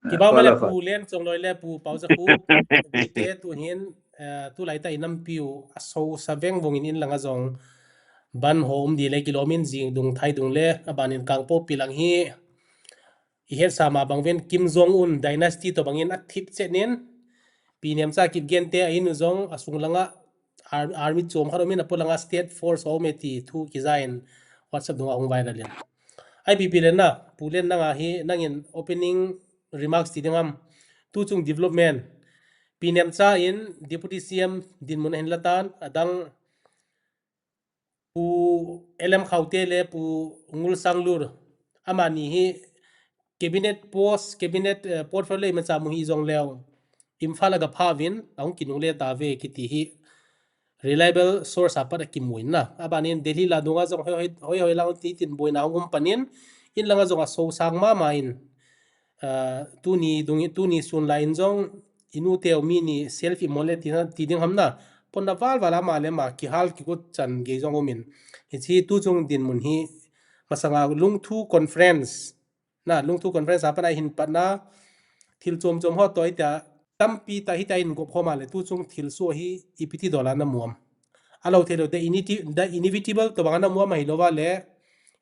ki ba male Kola pu fa. len chong loi le pu pau za khu mi te tu hin tu lai ta inam piu so saveng wong in langa zong ban home di le kilomin jing dung thai dung le abanin kangpo pilang hi ihe sama bangven Kim Jong Un dynasty to bangin athip chenin piniam cha kit gen te in zong asung langa army chom kharomin apolanga state force hometi thu kizain whatsapp dung ahung viral len IPP len na pulen na nga hi nangin opening remarks ti dingam tu chung development piniam cha in deputy CM din mun hen latan adang pu LM khaute le pu ngul sanglur amani hi cabinet post cabinet portfolio ma cha mu hi zong leo imphal ga phawin ang kinung le ta ve kiti hi reliable source apa da kimuin na abanin delhi la dunga zong hoi hoi lang ti tin boina ngum panin in langa zong a so sang ma main tu ni sun lain zong inu teo mi ni selfie mole ti ding hamna ponna wal wala ma le ma ki hal ki gut chan ge zong min hi tu chung din mun hi masanga lung thu conference na lung thu conference apa na hin patna thil chom chom ho toy ta tampi ta hi ta in go phoma le tu chung thil so hi ipiti dola na muam alo thelo the inevitable to bangana muam mai lova le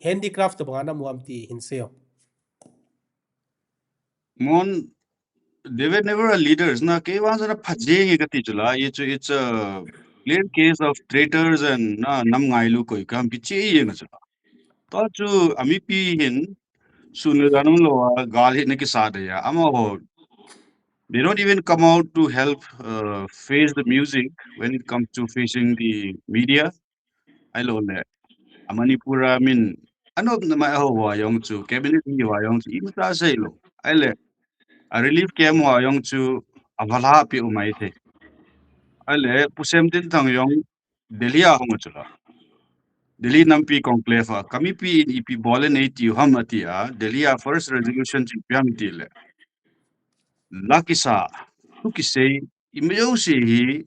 handicraft to bangana muam ti hin seo Mon, they were never a leaders. Na ke was a phajeng gati chula. It's a clear case of traitors and na nam ngailu koi kam piche ye na chula. To chu ami pi hin sundanum lo gal hin ke saad ya. Ama ho they don't even come out to help face the music when it comes to facing the media. I learned that. Manipura, I mean, ano na ma ho wa yong chu cabinet ni wa yong chu imta say lo. I le a relief came wa yong chu avala pi umai the. I le pusem din thang yong Delhi a hong chula. Delhi nampi conclave kami pi ipi bole nei ti hamati a Delhi a first resolution chi pyam ti le. Lakisa tu kisei imeyo si hi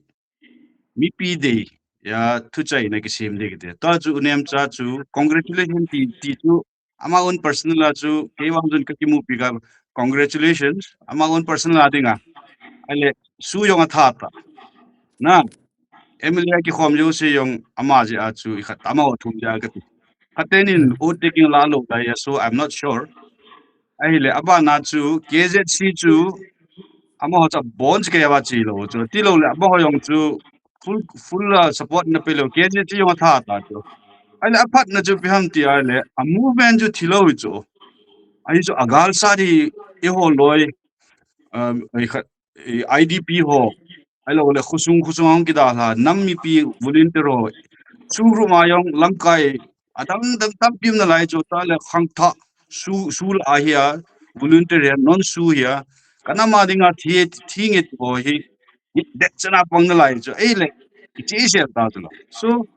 mi pi de ya tu chai na kisim de de. Ta chu unem cha chu congratulations ti chu ama own personal la chu ke wang jun ka ki mu pi ga congratulations ama own personal adinga ale su yong a tha ta na emilia ki khom yo se yong ama ji a chu khat ama o thum ja ka ti atenin o taking la lo da ya so I'm not sure ai le aba na chu KZC chu ama ho cha bonds ke ba chi lo chu ti lo le aba ho yong chu full support na pe lo KZC yong a tha ta chu ai le aphat na chu pi ham ti ai le a movement chu thilo chu ai chu agal sa di e ho loi ai khat IDP ho ai lo le khusung ang ki da la nam mi pi volunteer ho suru ma yong langkai adang dang tam pim na lai chu ta le khang tha su la hia volunteer non su hia kana ma dinga thing it ho hi det chana pang na lai chu ai le it is ta chu so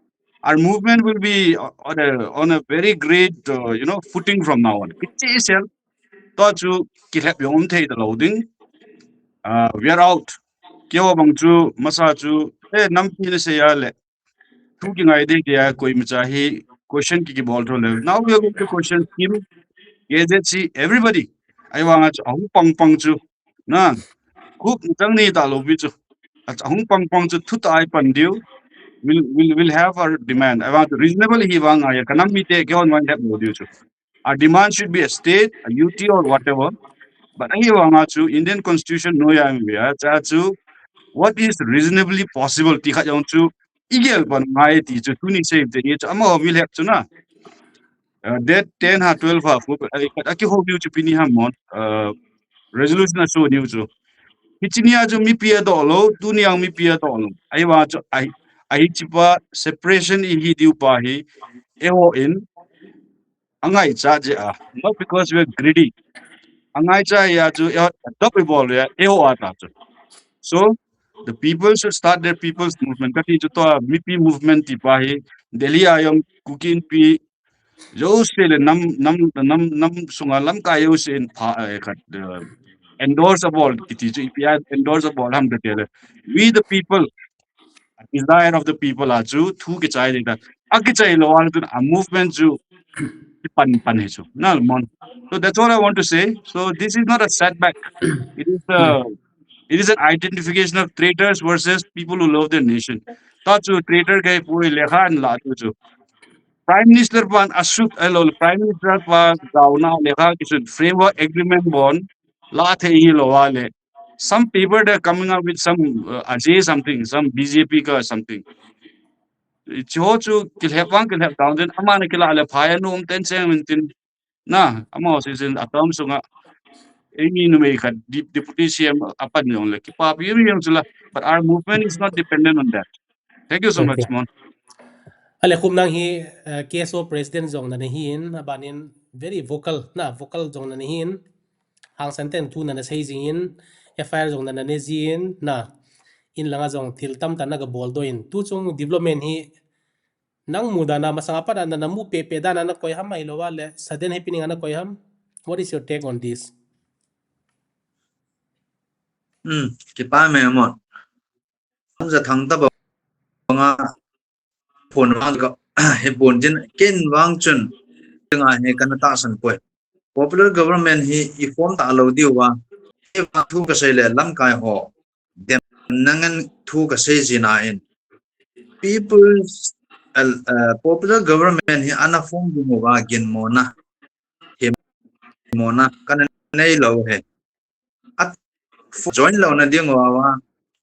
our movement will be on a very great footing from now on it is to chu ki lep yom thei the loading we are out kyo bang chu masa chu nam pi ne se ya le tu ki ngai de ya koi mcha hi question ki bol thol now we are going to question him see everybody I wang chu ahung pang chu na khup chang ni ta lo bi chu ahung pang chu thu tai pan diu will have our demand I want reasonable hi wang ya kanam mi te kyo one have no diu chu our demand should be a state a UT or whatever but hi wang chu Indian constitution no ya cha chu what is reasonably possible ti kha jong chu igel ban ngai ti chu tuni se te ni ama will have chu na that 10 ha 12 ha aki ho bi chu pini ha mon resolution so ni chu hichinia chu mi pia do lo tuni ang mi pia do lo ai wa chu ai chipa separation I hi diu pa hi eho in angai cha je not because we are greedy angai cha ya chu top evolve ya eho ata chu so the people should start their people's movement kati chu to mipi movement ti pa hi Delhi ayong kukin pi yo se le nam sunga lam ka yo se in endorsable kiti chu ipi endorsable ham de we the people desire of the people are chu thu ki chai de a ki chai lo ang tu a movement chu pan he chu na mon. So that's all I want to say. So this is not a setback. It is it is an identification of traitors versus people who love their nation. Ta chu traitor kai pui lekha an la chu. Prime Minister pan asut alol Prime Minister pa gauna lekha kisun framework agreement bon la the hi lo wale. Some paper they're coming up with some Ajay something, some BJP ka something. Cho chu kilhep down then amana kila ale phaya no ten mintin na amo season atom sunga emi no me khat deputy CM apan yong le ki pa pi yong chula, but our movement is not dependent on that. Thank you so much, Okay. Mon. Ale kum nang hi KSO president zong na hin abanin very vocal zong na hin hang santen tu na sei jingin FIR zong na ne jin na in langa zong thil tam ta na ga bol do in tu chung development hi nang muda na masanga pa na mu pe da na koi ham mai lo wale sudden happening na koi ham. What is your take on this? Ki pa me mo za thang ta ba nga phone ma ga he bon jin ken wang chun nga he kan ta san poi popular government hi I form ta lo di wa e ba thu ka sei le lam kai ho dem nangan thu ka sei jina in people's popular government hi ana form du mo wa gin mo na he mo na kan nei lo he at join lo na ding wa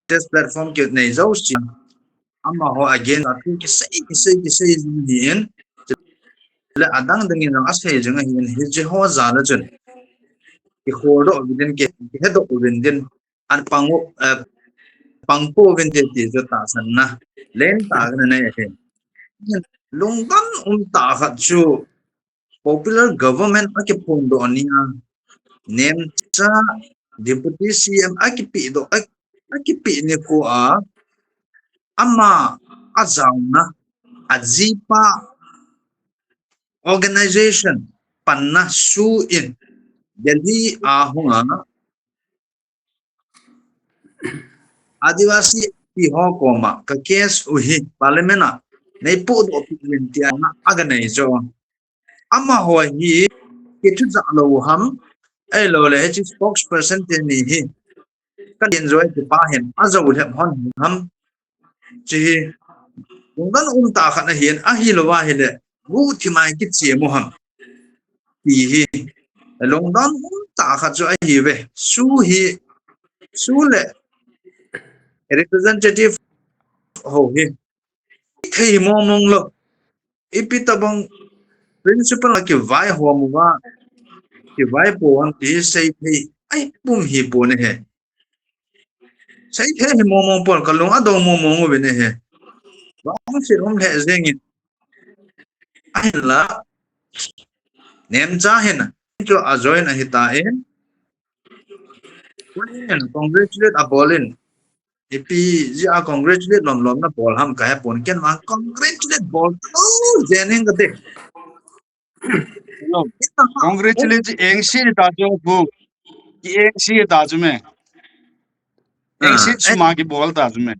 this platform ke nei zo chi ama ho again a thu ki sei in le adang dangin ang asai jeng hin hi je ho za na chen ki khodo obidin ke he do obidin an pangpo ven te ti zo ta san na len ta ga na he lungdan ta khat chu popular government ake pondo ania nem cha deputy CM ake pi do ake pi ne ko a ama azauna azipa organization panna su in Delhi ahunga adivasi piho koma ka case uhi parliamenta nei pu do opinion na aganai jo ama ho hi kitu za lo ham ai lo le chi spokesperson te ni hi kan enjoy ti pa hen azo le hon ham chi ungan ta khana hian a hi lo wa hi le gu thi mai ki che mo ham ti hi longdan ta kha chu ai hi ve su le representative ho hi thei mo mong lo ipitabang principal ki vai ho mu wa ki vai po ang ti sei thei ai pum hi po ne he sei the hi mo mong por ka long a do mo mong ve ne he wa ang si rom le zeng in ai la nem cha hen cho a join a hita in congratulate a bolin ipi ji a congratulate lom na bol ham ka pon ken ma congratulate bol jening ka de No, congratulate engsi ta jo bu ki engsi ta ju me engsi suma ki bol ta ju me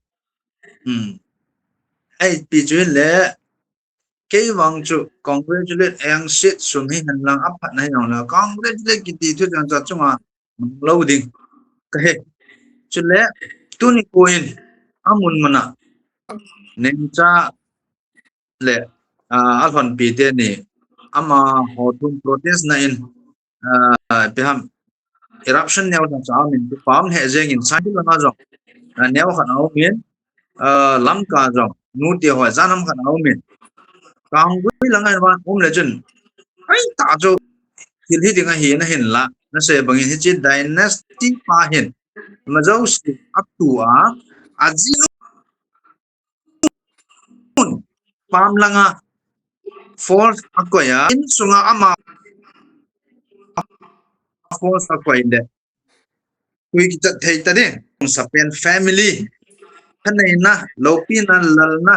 ai pi ju le ke wang chu congratulate ang sit sum hi han lang ap na yong la congratulate ki ti thu jang cha chuma lo ding ka he chu le tu ni koin amun mana nem cha le alfan pi te ni ama ho thum protest na in beham eruption neo na cha min tu pam he jeng in sai la na jo neo khan au min lam ka jo nu ti ho zanam khan au min kang gui la ngai wa le chen ai ta jo hil hi dinga hi na hin la na se bangin hi chi dynasty pa hin ma jo si up to azinu pam langa force akoya in sunga ama force akoy de kui ki chat thei ta de sapen family kanai na lopi na lal na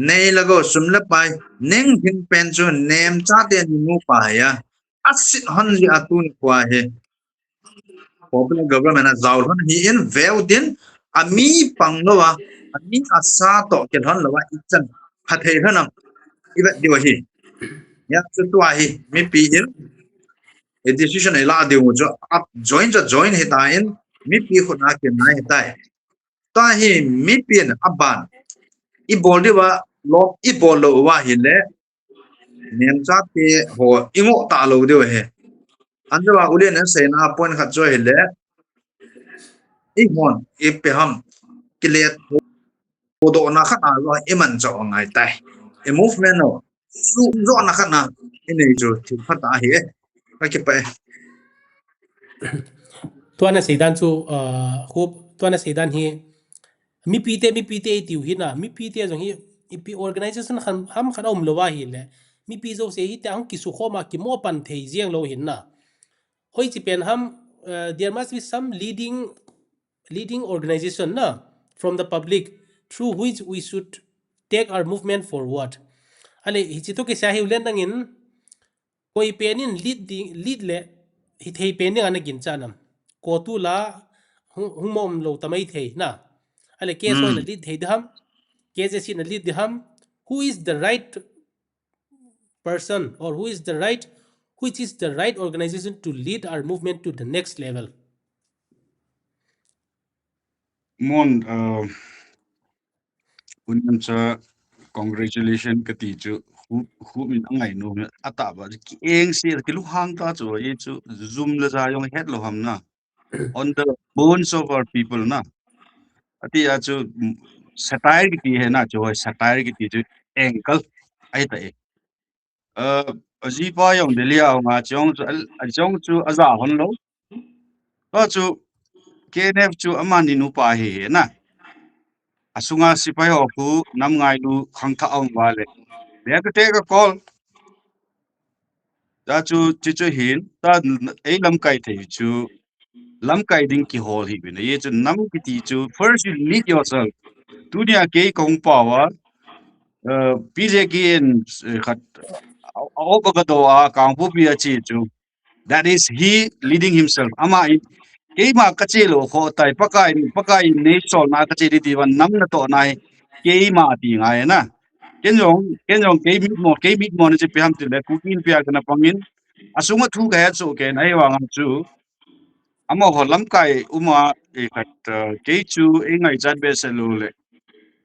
nei lago sumla pai neng hin pen chu nem cha te ni mu pa ya asit hon li atun kwa he popular government as zaul hon hi in veu din ami panglowa ami asa to ken hon lawa ichan phathei hanam iba diwa hi ya chu tua hi mi pi in a decision ai la de wo jo up join he ta in mi pi khot na ke na he ta ta hi mi pi an aban I bol de wa lo I bol lo wa hi le nem cha te ho ingo ta lo de he an de wa ule na se na point khat jo he le I hon I pe ham kilet ho do na khat na lo I man cho ngai tai a movement no su zo na khat na ine jo thi khat ta hi ka ke pa tua na seidan chu khub tua na seidan hi mi pite tiu hi na mi pite jong hi ipi organization ham khan om lo wa hi le mi pi zo se hi ta ang ki su kho ma ki mo pan thei jiang lo hin na hoi chi pen ham there must be some leading organization na from the public through which we should take our movement forward ale hi chi to ke sa hi len dangin koi penin lead le hi thei pen ni ana gin chanam ko tu la hungmom lo tamai thei na ale ke so na lead thei dam ke je sin lead dam who is the right person or which is the right organization to lead our movement to the next level. Mon unem cha congratulation ka ti chu hu min angai no ata ba ki eng se ki lu hang ta chu ye chu zoom la ja yong het lo ham na on the bones of our people na ati ya chu satire ki ti hai na chu satire ki ti chu ankle ai ta e aji pa yong de lia nga chong chu aza hon lo to chu KNF chu amani nu pa he na asunga sipai oku nam ngai nu khang tha ong wale they have to take a call da chu chi chu hin ta ei lam kai the chu lam kai ding ki hol hi bin ye chu nam ki ti chu first you lead yourself dunia ke kong power pj ki en khat au ba do a kang pu pi chi chu that is he leading himself ama ke ma ka che lo kho tai pakai ne sol na ka che di wan nam na to nai ke ma ti ngai na ken jong ke mit mo ne che pam ti le ku kin pia kana pangin asunga thu ga so ke nai wa ngam chu amo ho lam kai uma e khat ke chu e ngai chat be se lo le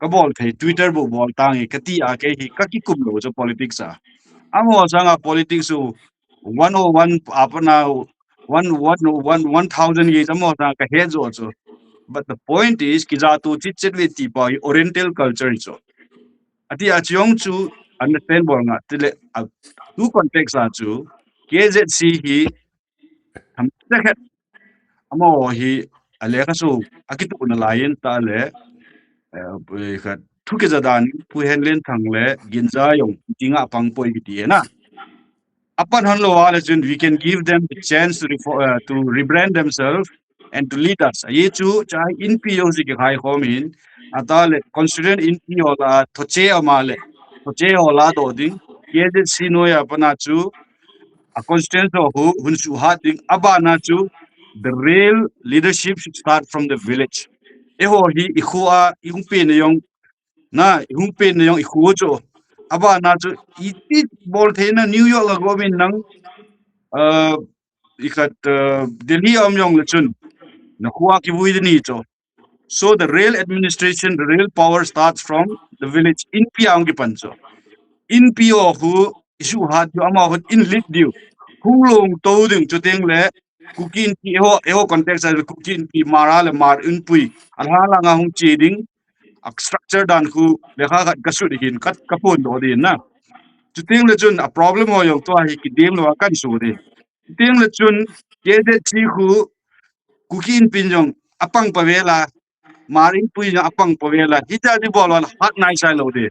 ka bol thei twitter bo bol tang e ka ti a ke hi ka ki kum lo cho politics a amo sanga politics su 101 apana 1000 years amo sa ka he zo cho but the point is ki za tu chit with ti pa oriental culture so ati a chiong chu understand bol nga tile tu context a chu KZC hi tham ta amo hi ale ka su akitu na lain ta le ka thu ke jadan pu hen len thang le ginza yong tinga pang poi gi ti na upon Hanlo Walajun, we can give them the chance to rebrand themselves and to lead us. Ye chu chai in POC ke khai homin atale constituent in POla thoche amale thoche ola do ding ye de sinoya pana chu a constituent who hunsu hating abana chu the real leadership should start from the village. Eho hi ikhua ihungpe ne yong na ihungpe ne yong ikhuo cho abana chu iti bol thena New York la gomin nang ikat Delhi amyong lechun na kuwa ki buid ni cho so the real administration the real power starts from the village in piang ki pancho in pio hu isu hat yo ama hot in lit diu hulong to ding chuteng le kukin ki eho context as kukin ki mara le mar in pui alhala nga hung chi ding structure dan khu lekha khat kasu dihin kat kapon do din na chuteng le chun a problem ho yo to hi ki dem lo kan su de ting le chun ke de chi khu kukin pinjong apang pavela maring pui apang pavela hita di bolwal hat nai sai lo de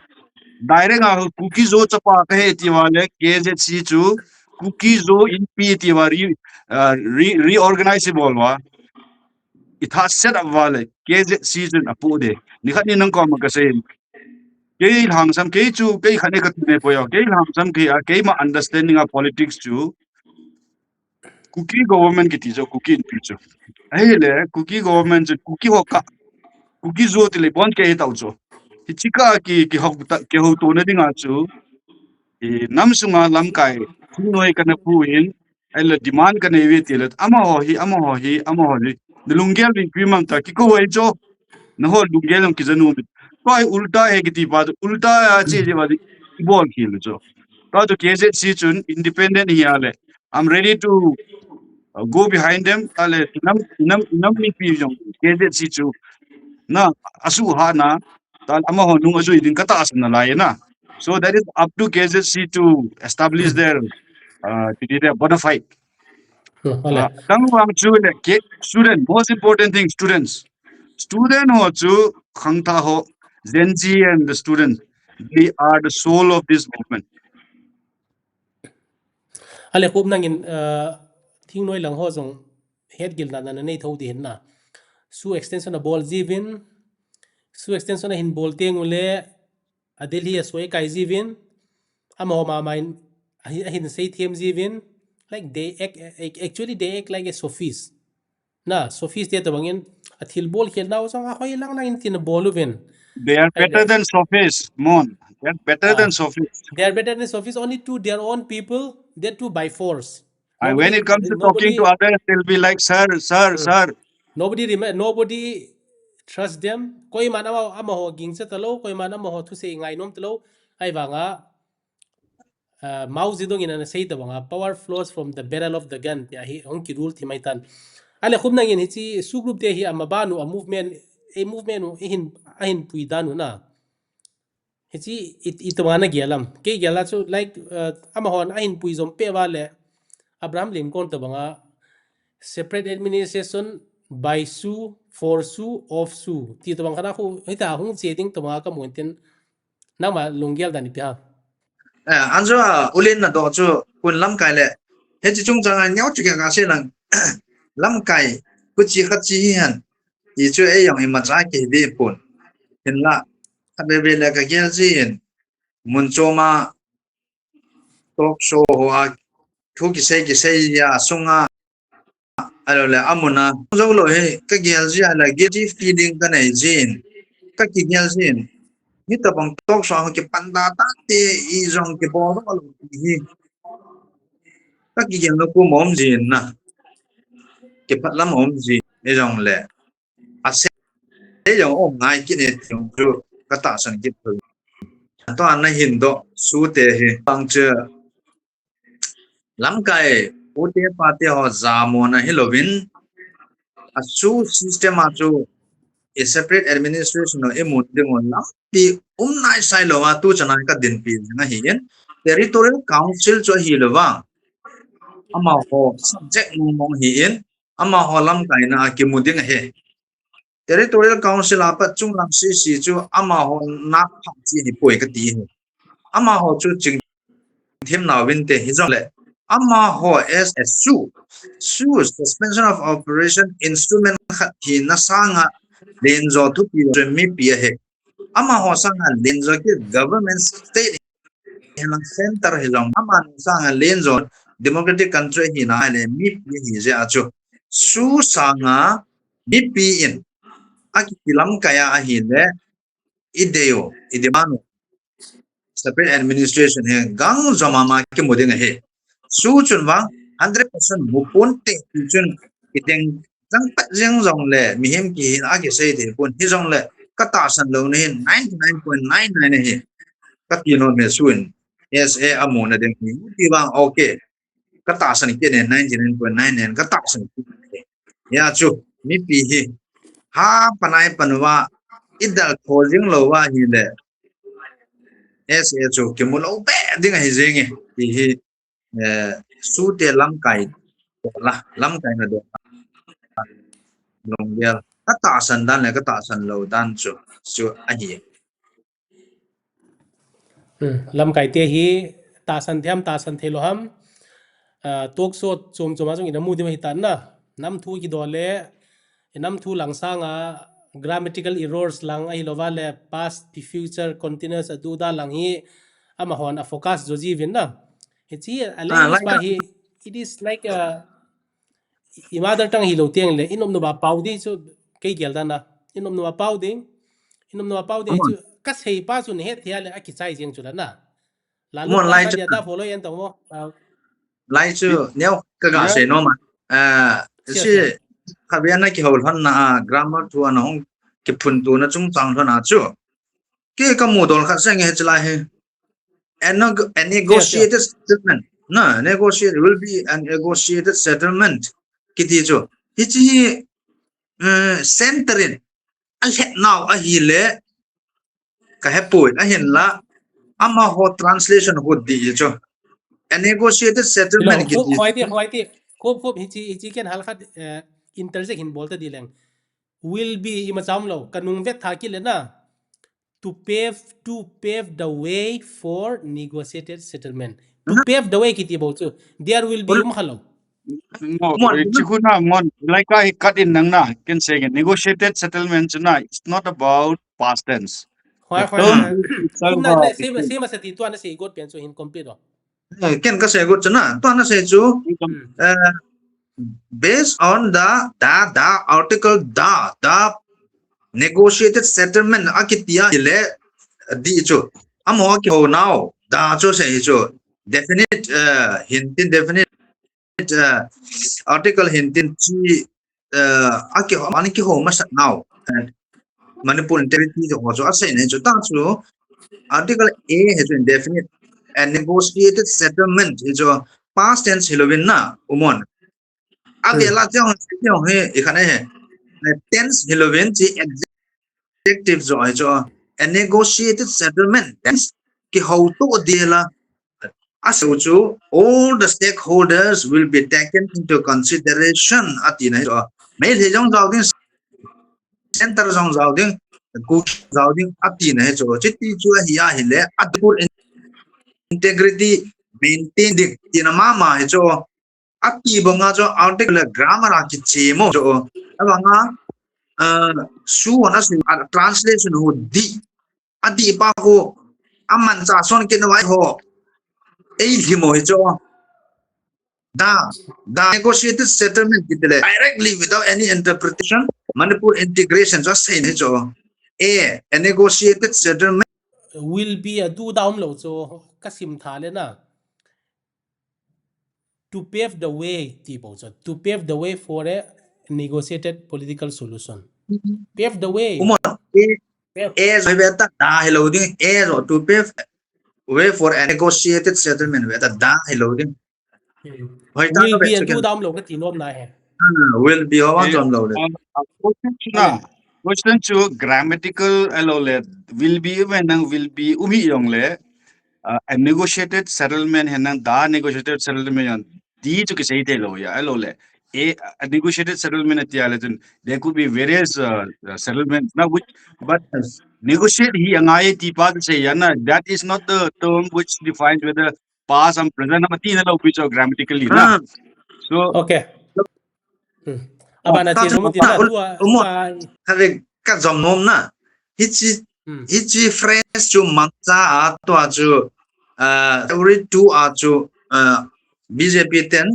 direct a kuki zo chapa ka he ti wale ke je chi chu kuki zo in pi ti wari reorganize bolwa it has set up wale ke je season apu de ni khat ni nang ko ma ka se ke hang sam ke chu ke khane ka ne poyo ke hang sam ke ma understanding of politics chu kuki government ki ti jo kuki in pi chu hele kuki government kuki hoka kuki zo tile bon ke tau cho hichika ki hok ke ho to na dinga chu nam sunga lam kai thinoi kana puin ela demand kana ewe tilat ama ho hi nulungel ri kwimam ta ki ko wai jo na ho lungel ki janu koi ulta he ki ba ulta che je ba bol khil jo ta to KZC chun independent hi ale I'm ready to go behind them ale nam mi pi jong KZC chu na asu ha na tal ama ho nung asu idin kata as na la na so that is up to KZC to establish their bona fide Ole. dang wang chu le ke student most important thing student ho chu khang tha ho Gen Z and the students they are the soul of this movement Ale kup nangin thing noi lang ho zong head gil na nei thau di hin na su extension na ball jivin su extension na hin ball teng ule adel hi asoi kai jivin ama ho ma main hin sei them jivin like they act actually they act like a sophist na sophist te bangin athil ball khel na zong a hoi lang na in tin ball ven they are better than sophists mon they are better than sophists they are better than sophists only to their own people they're too by force when it comes to talking to others they'll be like sir nobody trust them koi mana ama ho ging sa talo koi mana ama ho thu se ngai nom talo ai wanga Mao Zedong in say the wanga power flows from the barrel of the gun ya hi hong ki rule thimai tan ale khum nang in hi su group te hi amabanu a movement hin pui danu na hi it wana gialam ke giala chu like ama hon ahin pui zom pe wale Abraham Lincoln to wanga separate administration by su for su of su ti to bang kana ko hita hung cheting to mga ka muintin nang ma lungyal dani pya anjo ulin na do chu kun lam kai le he chi chung chang nyau chu ga se lang lam kai ku chi kha chi han i chu e yong i ma cha ke bi pun hin la ka be be la ka gel jin mun cho ma talk show ho a thu ki se ya sunga alo le amuna zo lo he ka gel ji ala ge ji feeling ka nei jin ka ki gel jin ni ta bang talk show ki panda ta te i jong ki bo lo hi ka ki gel no ku mom jin na ki pat lam om ji e jong le a se jong om ngai ki ne jong ju ka ta san ki tu to an na hin do su te he pang che lam kai u te pa te ho za mo na hilovin a su system a chu a separate administration no emun ding on la pi nai sai lo wa tu chana ka din pi na hi yen territorial council cho hi lo wa ama ho subject mong hi yen ama ho lam kai na ki mu ding he territorial council apa chung lam si chu ama ho na pha chi ni poi ka ti he ama ho chu ching them na win te hi jong le ama ho as a su suspension of operation instrument hi na sanga lenzo tu pi mi pi he ama ho sanga lenzo ki government state helang center helang ama sanga lenzo democratic country hi na le mi pi hi je achu su sanga mi pi in aki kilam kaya hi le ideo idemano separate administration he gang zama ma ki moding he su chun wa 100% mupon te chun kiteng jang pat jang jong le mi hem ki a ki sei de pon hi jong le ka ta san lo ne 99.99 ne he ka ti no me suin sa amona de ki wa okay ka ta san ki ne 99.9 ne ka ta san ya chu mi pi hi ha panai panwa idal khojing lo wa hi le sa chu ki mu lo be ding hi jeng hi su te lam kai la lam kai na do long ya ka ta san dan le ka ta san lo dan chu a hi lam kai te hi ta san thelo ham tok so chom choma jong ina mu di hi tan na nam thu ki dole nam thu lang sanga grammatical errors lang ai lovale past future continuous adu da lang hi ama hon a focus jo ji vin na hi a language ba hi it is like i mother tongue hi lo tiang le inom no ba pau di so ke gel da na inom no ba pau ding chu ka sei pa chu ne he thia le a ki chai jeng chu la na lalu Mon lai kan chu dia da follow yan tong mo lai chu neo ka ga Yeah. se no ma Siap, si khabian na ki hol han na grammar tu an hong ki phun tu na chung chang thon a chu ke ka mu dol kha sang he chla he and negotiated settlement no negotiate will be a negotiated settlement kiti chu hi chi centerin a het now a hi le ka he point a hin la ama ho translation ho di chu a negotiated lo settlement khop kiti khoi ti khop hi ken hal khat interject hin bolte dileng will be ima cham lo kanung vet tha ki le na to pave the way for negotiated settlement to pave the way kiti bo chu there will be im halo No, mon chikuna mon like I cut in nang na can say again. Negotiated settlement na it's not about past tense. hoi The term itself kum na le same sa ti tuan na si got pen so incomplete oh ken ka se gut na to na se chu based on the article the negotiated settlement akitia ile di chu amo ki ho now da chu se chu definite hintin definite article hintin chi aki ani ki ho mas now manipur integrity jo ho chu asai ne chu ta chu article a has been definite and negotiated settlement is a past tense hilovin na umon adela jong he ekhane he tense hilovin chi adjective jo hai jo a negotiated settlement tense ki how to dela asu chu all the stakeholders will be taken into consideration atina jo mai le jong jao ding center jong jao ding ku jao ding atina jo chiti chu hiya hile adpur integrity maintain dik tinama ma he jo ati bonga jo article grammar a ki chemo jo abanga su ona su translation ho di adi pa ho aman cha son ke no ho ei himo he jo da negotiated settlement kitele directly without any interpretation manipur integration just say he jo a negotiated settlement will be a do down lo so kasim tha le na to pave the way ti bo so to pave the way for a negotiated political solution pave the way umon pave. as beta da hello ding as to pave way for a negotiated settlement beta da hello ding hoy ta will be be a do second down lo ka ti nom na he will be one jom lo de question to grammatical alole will be when will be umi yong le a negotiated settlement henang da negotiated settlement yan di chu ke sei te lo ya alole a negotiated settlement at yalatin there could be various settlements now which but negotiate hi angai ti pa say yana that is not the term which defines whether past and present na ti na lo which are grammatically na so okay abana ti mo ti na tua kave ka jom nom na hichi phrase chu mangcha a to chu every two a chu bjp ten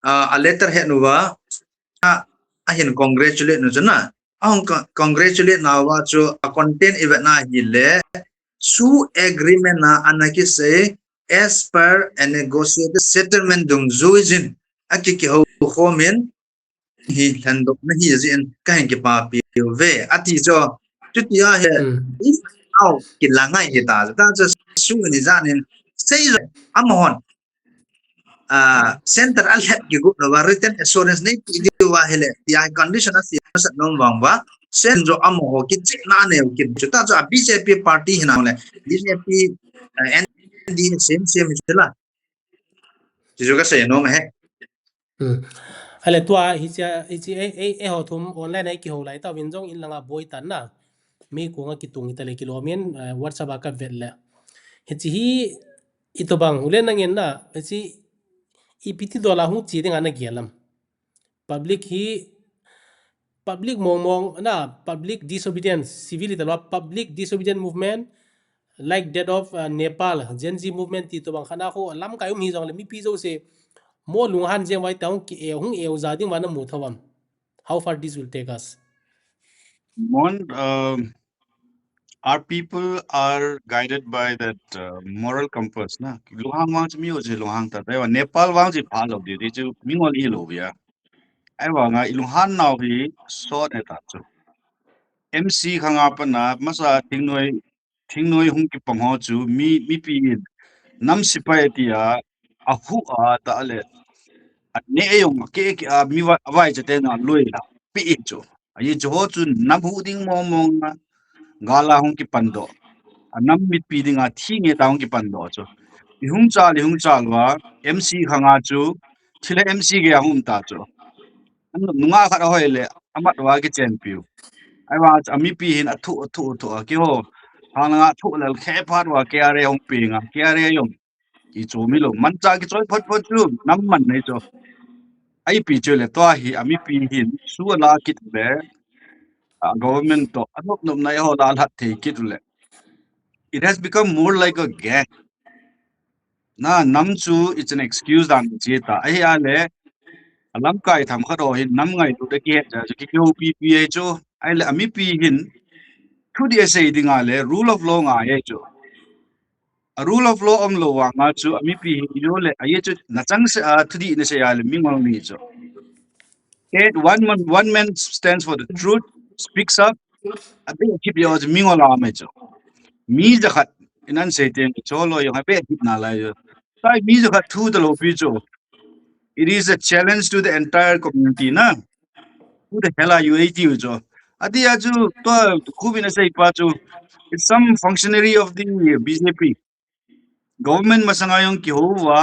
a letter he nuwa a hin congratulate nu chuna congratulate na wa chu a content event na hi le su agreement na anaki say as per a negotiated settlement dung zuijin akiki ho khomen hi thandok na hi zin kain ki pa pi ve ati cho tutia he au ki langai hi ta cha su ni zanin sei amon center al het ki go wa written assurance nei ti di wa hele ti ai condition as sa nom wang ba sen jo amo ho ki chik na ne ki chuta cha bjp party hina le bjp nd same chila ji jo ka se no me he ale tua hi ho thum online ai ki ho lai ta win jong in langa boy tan na mi ko nga ki tung itale kilomen whatsapp ka velle hi ito bang ulen nangin na hi ipiti dola hu chi ding ana gelam public mong na public disobedience civil ito public disobedience movement like that of Nepal Gen Z movement ti to bang khana ko lam kayum hi jong le mi pi jo se mo lung han je wai taung ki e hung e za ding wana mu thawam how far this will take us mon our people are guided by that moral compass na luhang wang mi o je luhang ta wa Nepal wang ji pha lo de ju mi ngol i lo ya ai wa nga iluhan naw hi so ne ta chu MC khanga pa na masa thingnoi hung ki pangho chu mi pi nam sipai tia ahu a ta ale ne yong ke mi wa vai je te na loi la pi chu ai jo chu nam hu ding mo mo nga gala hung ki pando anam mit pi dinga thi nge taung ki pando chu li hung cha wa MC khanga chu thile MC ge hum ta chu an nunga kha hoi le amat wa ki chen piu ai wa ami pi hin athu ki ho hanga thu lal khe phat wa ke are hung pi nga ke are yong ki chu mi lo man cha ki choi phot phot chu nam man nei chu ai pi chu le to hi ami pi hin su la kit le government to anop nom nai ho dal hat the kit le it has become more like a gang na nam chu it's an excuse dan che ta ai a le alam kai tham kha ro hin nam ngai tu de ki ja ki ko pi pi e chu ai le ami pi hin thu di se dinga le rule of law nga ye chu a rule of law om lo wa nga chu ami pi hin yo le ai chu na chang se a thu di ne se ya le mi ngol ni chu it one man stands for the truth speaks up a bit keep yo mi ngol a me chu mi ja khat inan se ten cho lo yo ha be na la yo tai mi ja khat thu de lo pi chu it is a challenge to the entire community na who the hell are you 80 jo adi aju to khubina sai pa chu it's some functionary of the BJP government masangayong ki huwa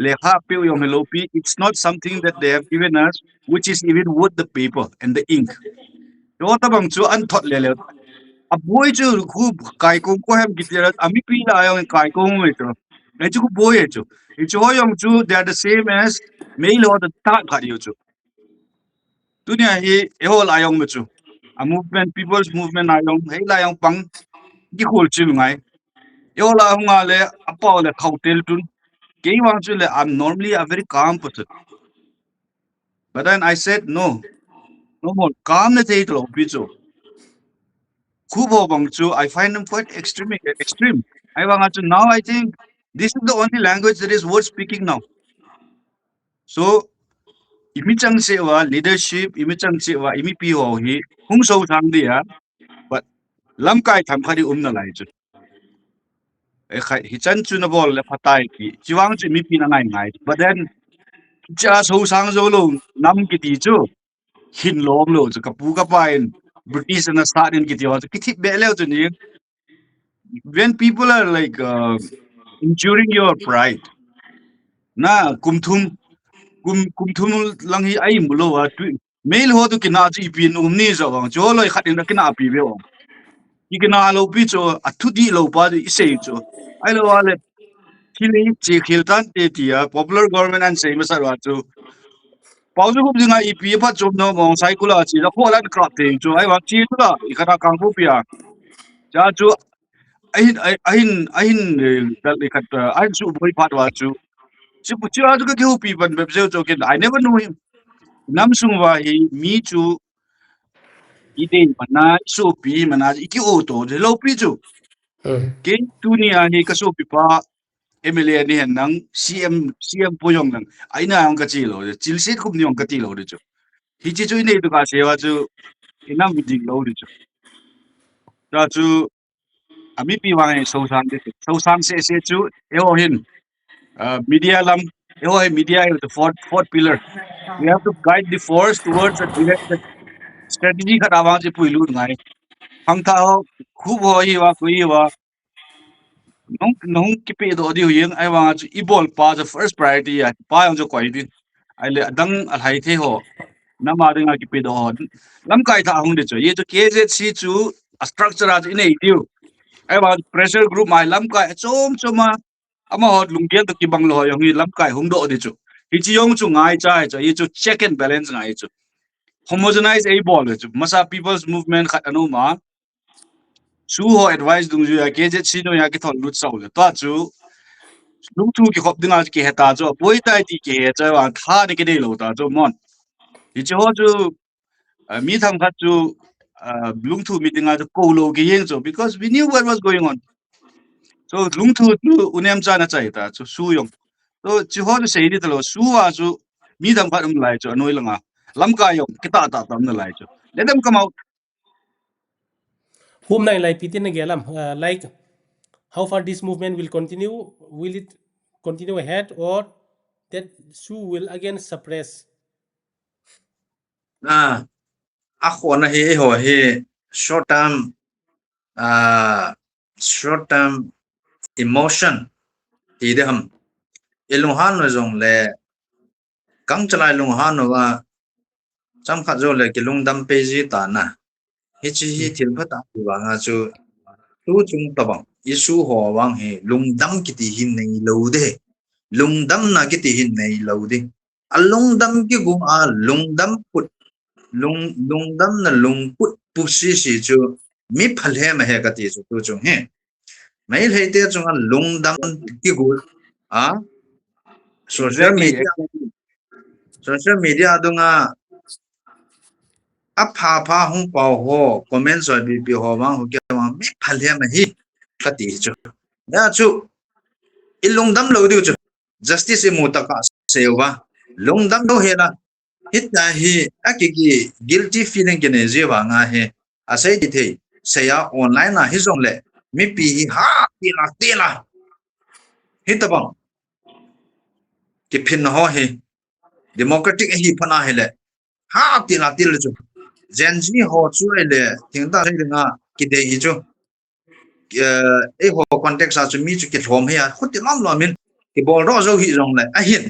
lekha pe yung melopi it's not something that they have given us which is even worth the paper and the ink yo tabang chu an thot le le a boy chu khu kai ko have gitera ami pi la yung kai ko me chu e chu boy e chu yung chu they are the same as mail or the ta khari chu dunia hi e hol ayong me chu a movement people's movement ayong hey la yung pang gi khol chu ngai yo la hunga le apaw le khautel tun ke wang chu le I'm normally a very calm person but then I said no more calm ne thei lo pi chu khubo bang chu I find them quite extreme I wang chu now I think this is the only language that is worth speaking now so imi chang se wa leadership imi chang se wa imi pi ho hi hung so sang dia but lam kai tham khari na lai chu e khai hi chan chu na bol le phatai ki chiwang chu mi pi na ngai but then cha so sang zo lo nam ki ti chu hin lom lo chu ka pu ka pain British na start in ki ti wa ki thi be le chu ni when people are like injuring your pride na kumthum lang hi ai mulo wa mail ho tu kina chi pin ni zo wang jo loi khatin na kina pi be wang ikina lo pi cho athu di lo pa i sei cho ai lo wale thili chi khiltan te tia popular government and sei masa wa chu pauju hu dinga i pi pha chom no mong sai kula chi la ko lan krap te chu ai wa chi tu la ikana kang pu pia cha chu ahin dal ikat ahin su boi phat wa chu chi pu chi aju ka ke pi ban be zo cho ken I never know him nam sung wa hi mi chu ide mana su pi mana iki o to de lo pi chu ke dunia ni ka su pi pa MLA ni hen nang CM po yong nang aina ang ka chi lo chil sit khum ni ang ka ti lo de chu hi chi chu nei tu ka se wa chu inam bi ding lo de chu ta chu ami pi wa ngai so sang se chu e ho hin media lam e ho media is the fourth pillar we have to guide the force towards a directed strategy kha rawa ji puilu ngai hang tha ho khu bo hi wa kui wa nong ki pe do di huyeng ai wa chu ibol pa the first priority ya pa yang jo koi din ai le adang al hai the ho na ma ringa ki pe do ho lam kai tha hung de chu ye chu KZC chu a structure as in a tiu ai wa pressure group mai lam kai chom choma ama ho lunggen to ki bang lo yong hi lam kai hung do de chu hi chi yong chu ngai cha chu ye chu check and balance ngai chu homogenize a ball chu masa people's movement khat anu ma su ho advice dung ju ya KZC no ya ki thon lut sau le to chu lung tu ki khop dinga ki heta jo boi tai ti ki he cha wa tha ni ki de lo ta jo mon hi chi ho chu mi tham khat chu lung thu meeting at kolo giyeng so because we knew what was going on. So lung thu tu unem cha na chai ta so su yong. So chi ho sei di talo su wa su mi dam ba lai cho noi langa lam ka yong kita ta tam na lai cho. Let them come out. Hôm nay lại pitin na gelam like how far this movement will continue, will it continue ahead or that Su will again suppress? Ako na hi ho hi short term emotion thì để hầm ilung han no jong le kang chalai lung han no wa cham khat jo le kilung dam pe ji ta na hi chi hi thil pha ta wa nga chu tu chung ta bang isu ho wang he lung dam ki ti hin nei lo de lung dam na ki ti hin nei lo de alung dam ki gu a lung dam put lung dam na lung put pu si si chu mi phal he ma he ka ti chu tu chung he mai le te chung a lung dam ki gu a social media dunga a pha hung pao ho comment so bi ho wang ho ke wang mi phal he ma hi ka ti chu ya chu ilung dam lo du chu justice mu ta ka sewa lung dam do he la hit na hi akiki guilty feeling ke ne je wa nga he asai di the saya online na hi zong le mi pi hi ha ti la hit bang ki phin ho he democratic hi phana he le ha ti la chu gen z ho chu le ting ta ri nga ki de hi chu e ho context a chu mi chu ki thom he a khut ti lam lo min ki bol ro zo hi zong le a hin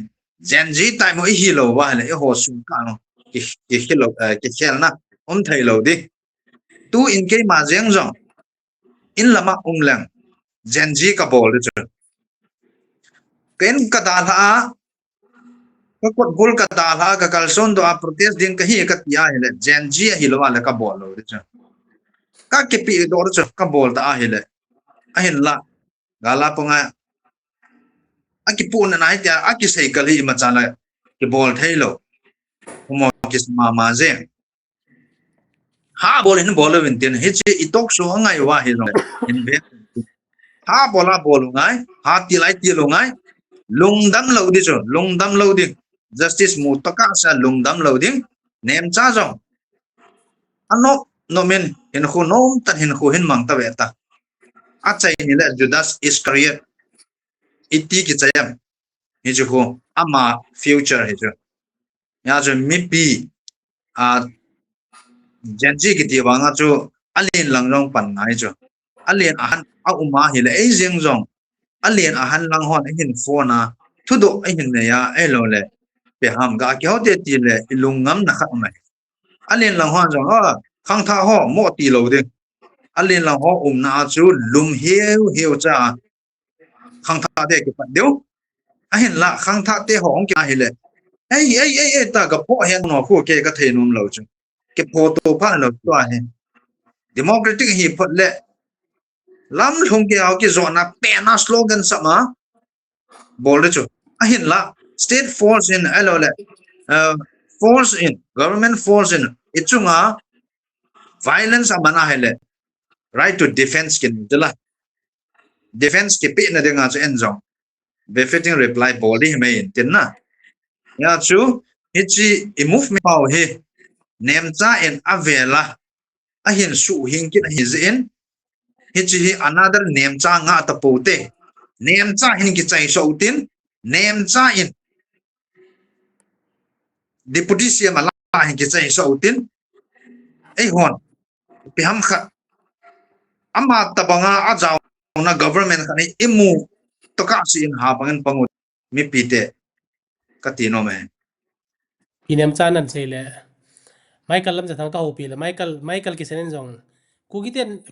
gen z tai mo hi lo wa le e ho su ka no ki lo ki khel na thai lo di tu in ke ma jeng zong in lama lang gen z ka bol chu ken ka da la ka kot bol ka da la ka kalson do a protest ding ka hi ka tia hele gen z hi lo wa le ka bol lo chu ka ke pi do chu ka bol ta hele a hin la gala ponga aki pu na nai tia aki sei ka li ma cha la ki bol thai lo mo ki ma je ha bol hin bol win tin hi chi itok so ngai wa hi lo in be ha bola bol ngai ha ti lai ti lo ngai lung dam lo di cho lung dam lo di justice mu ta ka sa lung dam lo ding nem cha jong ano no men hin khu nom ta hin khu hin mang ta ve ta a chai ni le Judas Iscariot iti ki chayam hi chu khu ama future hi chu ya chu mi pi a janji ki ti wanga chu alien lang rong pan ngai chu alien ahan a uma hi le ei jeng jong alien ahan lang hon hin phone a thu do ai hin ne ya ai lo le pe ham ga kyo te ti le ilung ngam na khat mai alien lang hon jong a khang tha ho mo ti lo de alien lang ho na chu lum heu cha khang tha de ki pat deu a hin la khang tha te ho ong ki hi le ei ta ga po hen no khu ke ka the num lo chu ke photo pha lo to he democratic hi phot le lam thong ke au ki zona pe na slogan sama bol chu a hin la state force in alo le force in government force in ichunga violence amana hele right to defense kin dela defense ke pe na de nga chu enjong befitting reply body me in tin na ya chu hichi i movement pau he nem cha en avela a hin su hing kin hi zin hichi hi another nem cha nga ta pote nem cha hin ki chai so tin nem cha in deputy cm ala hin ki chai so tin ei hon pi ham kha ama tabanga ajaw na government khani imu to ka si in ha pangen pangut mi pite katino me Inem chanan sele Michael lam jatang ka hopi le Michael ki senen jong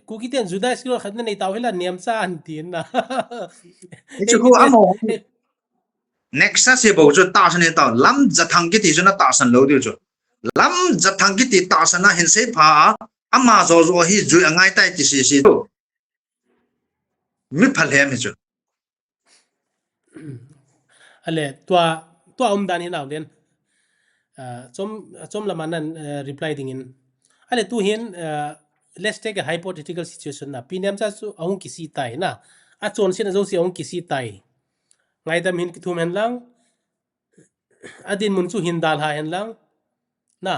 kukiten Judas ko khatna nei taw hela niam cha an tin na chu ko amo next se bo chu ta san ta lam jathang ki ti na ta san lo dio chu lam jathang ki ti ta san na hin se pha ama zo hi ju angai tai ti si to mi phal he mi chu ale tua dan hin aw den chom lamanan reply ding in ale tu hin let's take a hypothetical situation na piniam cha chu ahung kisi tai na a chon sin zo si ahung kisi tai ngai tam hin ki thum hen lang adin mun chu hin dal ha hen lang na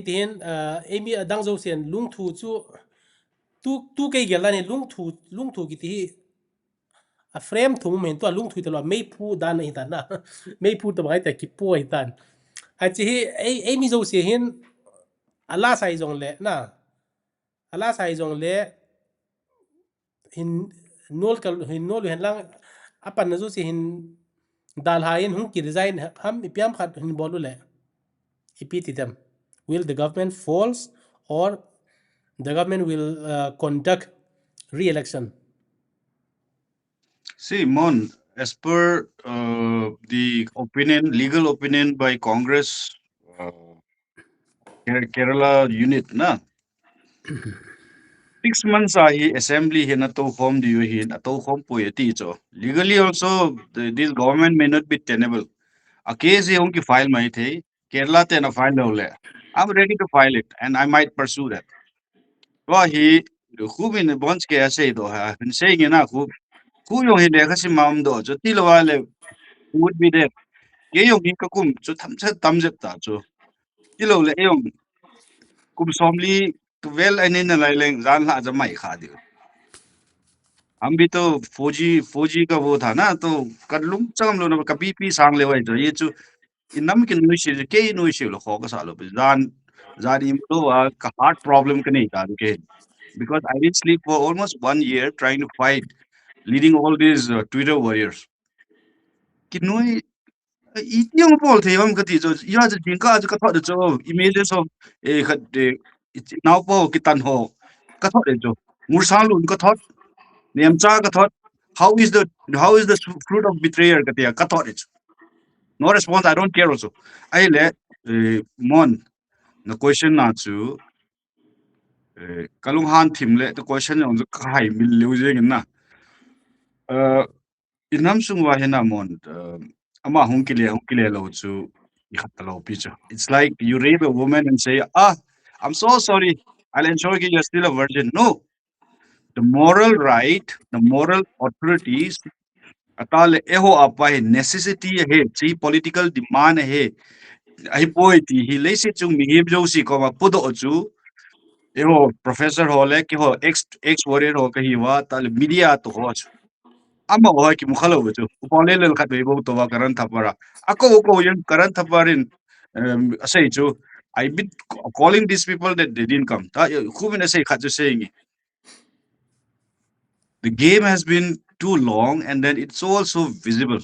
itin emi adang zo sen lung thu chu tu kai gel ni lung thu ki ti a frame thu men to lung thu to mei phu dan hi tan na mei phu to bai ta ki po hi tan a chi emi zo se hin ala sai jong le na ala sai jong le hin nol hen lang apan na zo se hin dal ha in hung ki design ham ipiam khat hin bolu le ipiti them will the government falls or the government will conduct re-election. See, Mon, as per the legal opinion by Congress, Kerala unit, na 6 months ahi assembly hin ato form diu hin ato form poeti cho. Legally also, this government may not be tenable. A case hi ki file mai the Kerala te na file le. I'm ready to file it and I might pursue that. Wa hi khu bin bonds ke ase do ha. Bin saying na khu yung hi de kasi mam do cho ti lo le would be there. Ye yung hi ka kum cho tham cha tam jep ta cho. Ti lo le yung kum somli well anin na lai leng ran la ja mai kha diu. हम भी तो फौजी का वो था ना तो कर लूं चगम लो ना कभी भी सांग ले वाई तो ये जो इनम के नुइशे के नुइशे लो खो का सालो पे जान इम तो का हार्ट प्रॉब्लम के नहीं था के because I did sleep for almost 1 year trying to fight leading all these Twitter warriors कि नुई इतियों बोल थे हम कति जो या जो जिनका जो कथा जो images of ए खत नाउ पो कि तन हो कथा दे जो मुरसाल उनका thought Nemcha ka thought, how is the fruit of betrayer katia ka thought it. No response, I don't care also. I let mon the question na chu kalung han thim le the question on the kai mil losing na. Inam sung wa hena mon ama hung kile lo chu ikhatalo picha. It's like you rape a woman and say, I'm so sorry, I'll ensure you're still a virgin. No. The moral right, the moral authorities atale eho apa he necessity he chi political demand he ai poeti hi leise chung mi hib jo si ko ma pudo chu eho professor hole ki ho ex warrior ho kahi wa tal media to ho chu ama ho ki mukhalo chu upale lel khat be bo to wa karan thapara ako ko yen karan thaparin asai chu I been calling these people that they didn't come ta khubin asai khat ju saying the game has been too long and then it's also visible.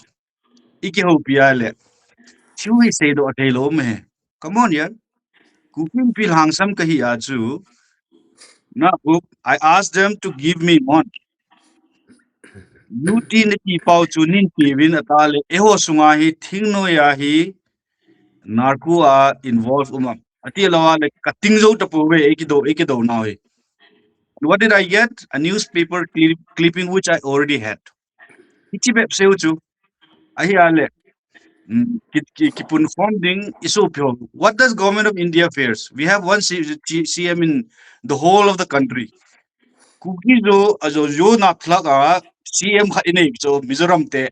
Iki ho piale. Chui say do atelo me. Come on, yaar. Cooking pil hangsam kahi aju. Na hook. I asked them to give me one. Nuti na ki pau chunin kivin atale eho sungahi thingno yahi narco are involved umam. Ati lawa like cutting out tapo eki do now. What did I get? A newspaper clipping which I already had. Ichi bep seuchu. Ahi ale. Kipun funding isopyo. What does government of India fares? We have one CM in the whole of the country. Kuki jo ajo yo na thlaga CM kha inei jo Mizoram te.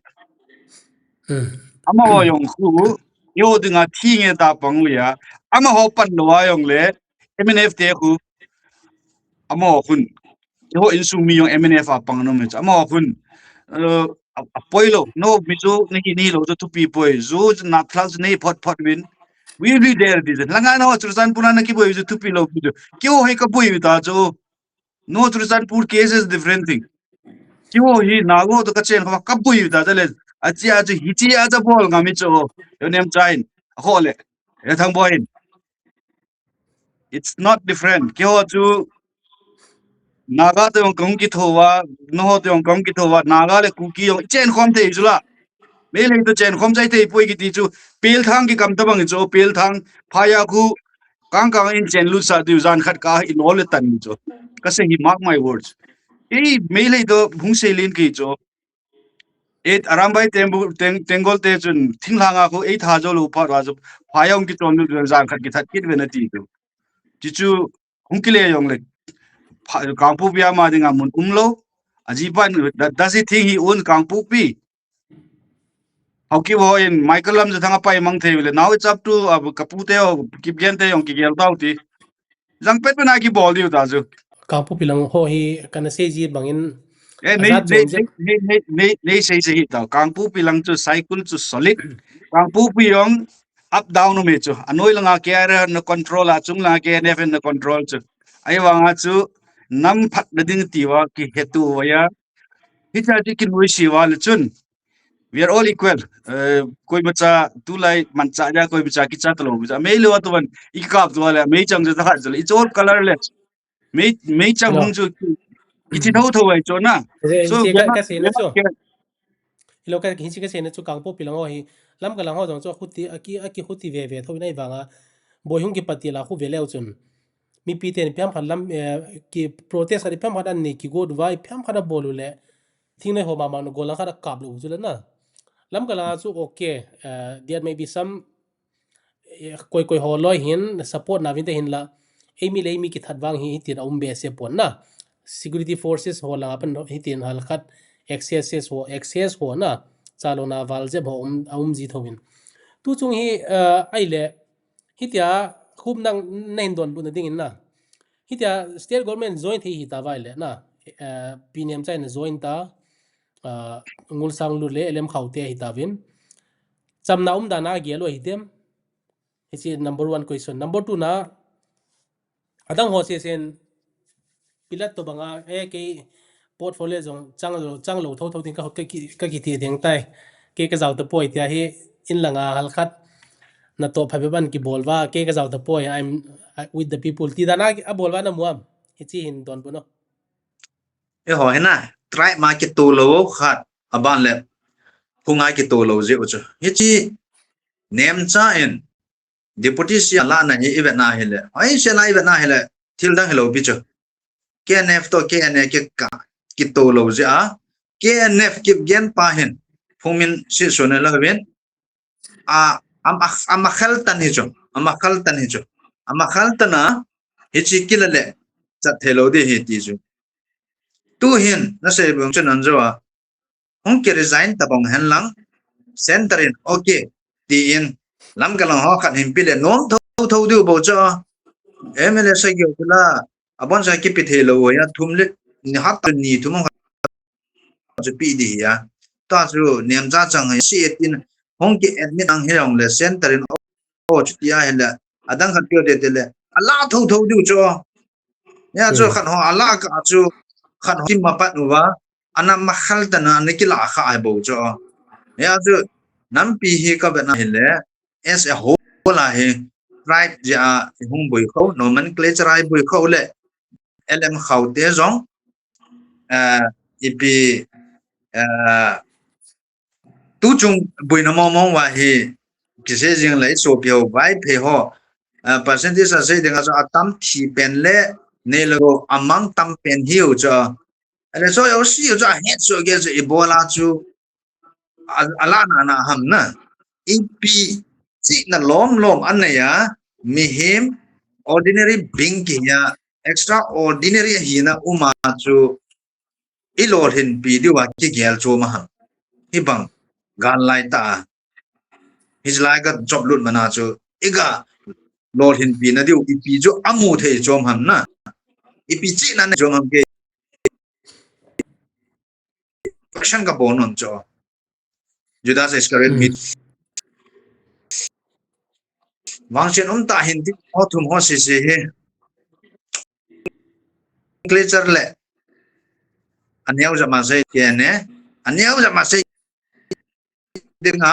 Ama wa yong khu yo dinga thinge ta panglia ama ho pan wa yong le MNF te khu ama hun yo insumi yung MNF a pangno me ama hun poilo no mizo ni lo to people zo na thlas nei phot win we be there this langa no trusan purana ki boy to pilo kyo he ka boy ta jo no trusan pur case is different thing kyo hi nago to ka chen ka boy ta le achi hichi aja bol ngami cho yo nem chain hole e thang boy it's not different kyo chu naga to kong ki thowa no to kong ki thowa naga le kuki yo chen khom the jula Mele to chen khom chai te poi ki ti chu pel thang ki kam ta bang cho pel thang phaya khu kang in chen lu sa du zan khat ka in all tan ni cho ka se hi mark my words mele to phung se lin ki cho et arambai tengol te chun thinglanga khu 8 ha jo lu pha ra jo phaya ki chon lu zan khat ki that kit ve na ti chu chichu hungkile yong le kangpu bia ma dinga mun umlo ajiban does he think he own kangpu pi hauki bo in Michael lam je thanga pai mang the now it's up to kapute o kipgen te yong ki gel tau ti jang pet na ki bol diu ta ju kangpu pilang ho hi kana se ji bangin nei azat nei zom je nei sei ta kangpu pilang chu cycle chu solid kangpu pi yong up down no me chu anoi langa care no control a chung la ke nf no control chu ai wanga chu nam phat na ding tiwa ki hetu waya hicha ti kin wi si wal chun we are all equal koi bacha tu lai mancha ja koi bacha ki cha talo bacha me lo to ban ikap to wala me chang ja ta it's all colorless me chang no hung chu ki thau thau ai cho na so hinchi we are ka not se we na are chu not care. lo ka hinchi ka se na chu kangpu pilang ho hi lam ka lang ho jong chu khuti aki khuti ve thoi nai wanga boy hung ki pati la khu ve leo chun mi pi ten pyam khan lam ki protest ari pyam khan ni ki god vai pyam khan bolu le thing nei ho ma ma no gola kha kap lu chu le na lam ka la chu okay there may be some koi koi ho loi hin support na vin te hin la emi le emi ki thatwang hi tin aum be se pon na security forces ho la pan hi tin hal khat access ho na chalo na wal je bo aum ji thowin tu chung hi ai le hi tia khum nang nain don bu na ding in na hi tia state government joint hi ta vai le na pnm chai na joint ta ngul sang lu le lem khaute hi ta win chamna da na ge lo hi tem It's number one question. Number two na adang ho se sen pilat to banga ke portfolio jong chang lo tho tin ka ki ti deng tai ke ka zaw to poi tia hi in langa hal khat na to phabe ban ki bolwa ke ka zaw to poi I'm with the people ti dana a bolwa na muam ichi hin don bu no e ho hena try ma ki to lo khat aban le hunga ki to lo je uchu hi chi nem cha en deputy sia la na hi event na hele ai se la event na hele thil dang hello bi chu KNF to KNF ke ka ki to lo je a KNF ki gen pa hen phumin si sonel la ben a am khal tan hi chu am khal tan hi chu am khal tana hi chi kilale cha thelo de hi ti chu tu hin na se bung chen an jawa hong ke resign ta bong hen lang center in okay ti in lam ka lang ho khat him pile nom thau du bo cha MLA sa gyo la abon sa ki pi thelo ya thumle ni hat ni thum ju pi di ya ta ju nem cha chang si tin hong ke admit ang herong le center in o chu ti ya hele adang khat pyo de le ala thau du cho ya chu khat ho ala ka chu khat ho ma pat nu wa ana ma khal ta na ne ki la kha ai bo cho ya chu nam pi hi ka ba na hele as a whole la he tribe ja hung bui kho nomenclature ai bui kho le lm khau te zong ipi tu chung bui na mo wa hi kise jing lai so pyo vai phe ho percentage sa se denga so atam thi pen le ne lo amang tam pen hiu cho ale so yo si yo cha het so ge so ebola chu ala na ham na ipi si na lom an ya mi him ordinary being ki ya extraordinary hi na uma chu ilor hin pi diwa ki gel chu ma ham hi bang gan lai ta his lai ga job lut mana chu iga lor hin pi na diu ipi chu amu the chom ham na ipi chi na ne chom ham ke action ka bonon cho judas iscariot mit wang chen ta hin ti ho thum ho si si he clear le anyau jama sai ke ne anyau jama sai dinga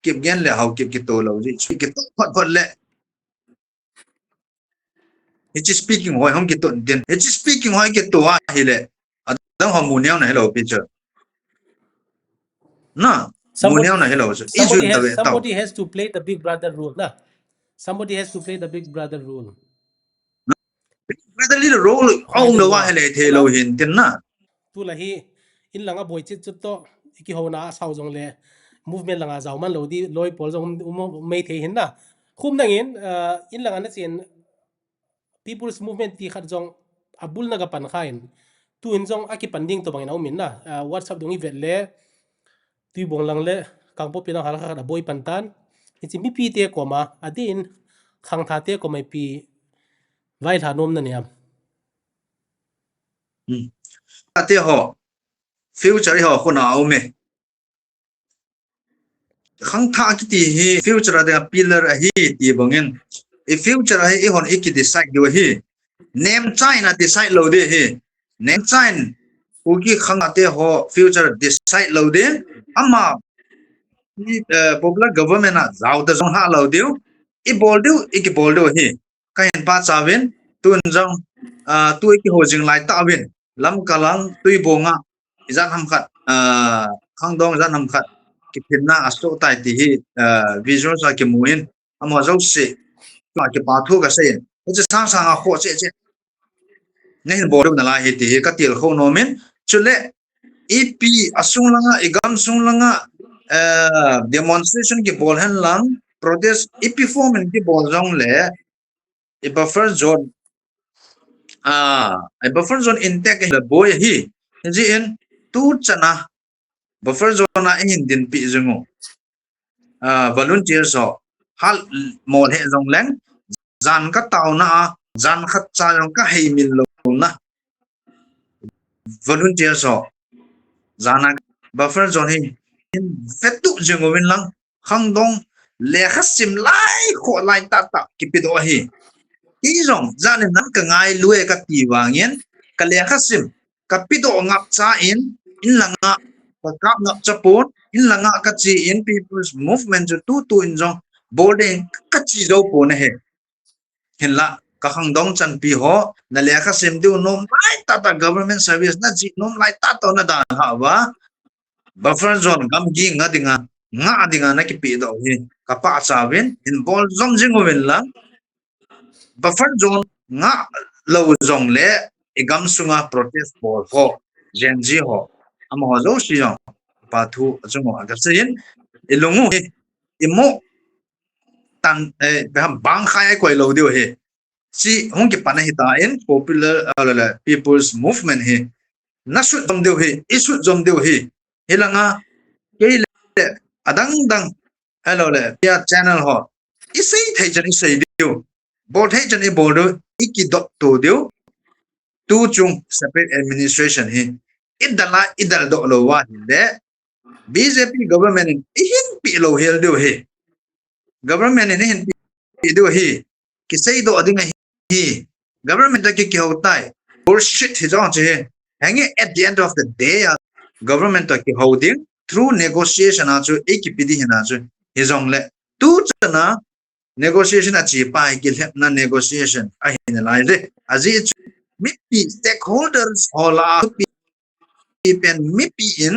kip gen le hau kip ki to lo ji ki to phot le it is speaking hoi hom ki to den it is speaking hoi ki to wa hi le adang hom mu nyau na hello picture na mu nyau na hello so isu ta we ta somebody has to play the big brother role na somebody has to play the big brother role the little role all the wa hele the lo hin tin na tu la hi in langa boy chit chut to ki ho na sau jong le movement langa zaw man lo di loi pol jong mei the hin na khum nang in langa na chen people's movement ti khat jong abul na gapan khain tu in jong aki panding to bangin aumin na whatsapp dongi vet le tui bong lang le kangpo pinang hal kha boy pantan ichi mi pi te ko ma adin khang tha te ko mai pi vai tha nom na niam ate ho future ho khona aume khang tha ki ti hi future da pillar hi ti bangin if future hi hon iki decide do hi name china decide lo de hi name china uki khang ate ho future decide lo de ama ni popular government na zau ta jong ha lo deu I bol deu hi kain pa chawin tun jong tu ki ho jing lai ta win lam kalang tui bonga izan ham khat khang dong zan ham khat ki pinna asto tai ti hi visual sa ki muin amo zo se ma ki pa thu ga se je sang sang a kho che nei bol na la hi ti ka til kho no min chule EP asung langa igam sung langa demonstration ki bol han lang protest EP form ki bol jong le I buffer zone a buffer zone intake the boy hi ji in tu chana buffer zone na in din pi jungo volunteer so hal mol he jong leng zan ka taw na zan khat cha jong ka hei min lo na volunteer so zana buffer zone hi in fetu jungo win lang khang dong le khasim lai kho lai ta ki pi do hi izong zane nan ka ngai lue ka ti wangin ka le khasim ka pido ngap cha in langa ka kap ngap chapon in langa ka chi in people's movement to in jong boarding ka chi zo po na he hinla ka khang dong chan pi ho na le khasim du nom lai ta government service na ji nom lai ta to na da ha wa buffer zone gam gi nga dinga na ki pi do hi ka pa cha win in bol zong jing wen la buffer zone nga lo zong le igam sunga protest for ho genji ho am ho zo shi yong pa thu chung ho ga sin ilungu he imo tan bang khai koi lo dio he si hong ki pan hi ta in popular people's movement he na su zom dio he isu zom dio he hilanga ke le adang dang hello le ya channel ho isai thai jan isai dio bol thai jan bol do iki dot to dio tu chung separate administration hi idal do lo wa de BJP government in pi lo hel dio he government in hin pi dio he kisai do adinga hi government ki ho tai bullshit hi jong che hangi at the end of the day government ki holding through negotiation a chu ekpd hina chu hi jong le tu chana negotiation a chi pai ki na negotiation a hin lai de aji mipi stakeholders hola pen mipi in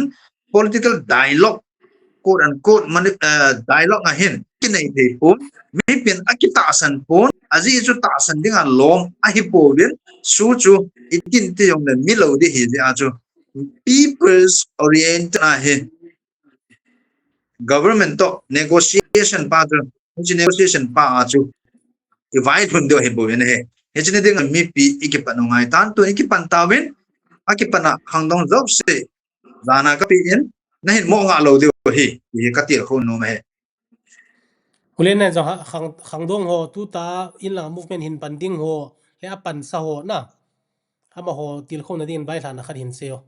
political dialogue quote unquote dialogue a hin kinai the pum mipin akita san pon aji chu ta san dinga lom a hi po bin su chu itin ti yong le milo de hi a chu people's orient a he government to negotiation pa chu negotiation pa a chu divide hun do he bo ne he hejine ding mi pi ikipan ngai tan to ikipan tawin akipana khangdong job se dana ka pi in na hin mo nga lo de hi ka tir khon no me kulen na jong khang dong ho tu ta in lang movement hin panding ho le apan sa ho na ama ho til khon na din bai thana khat hin seo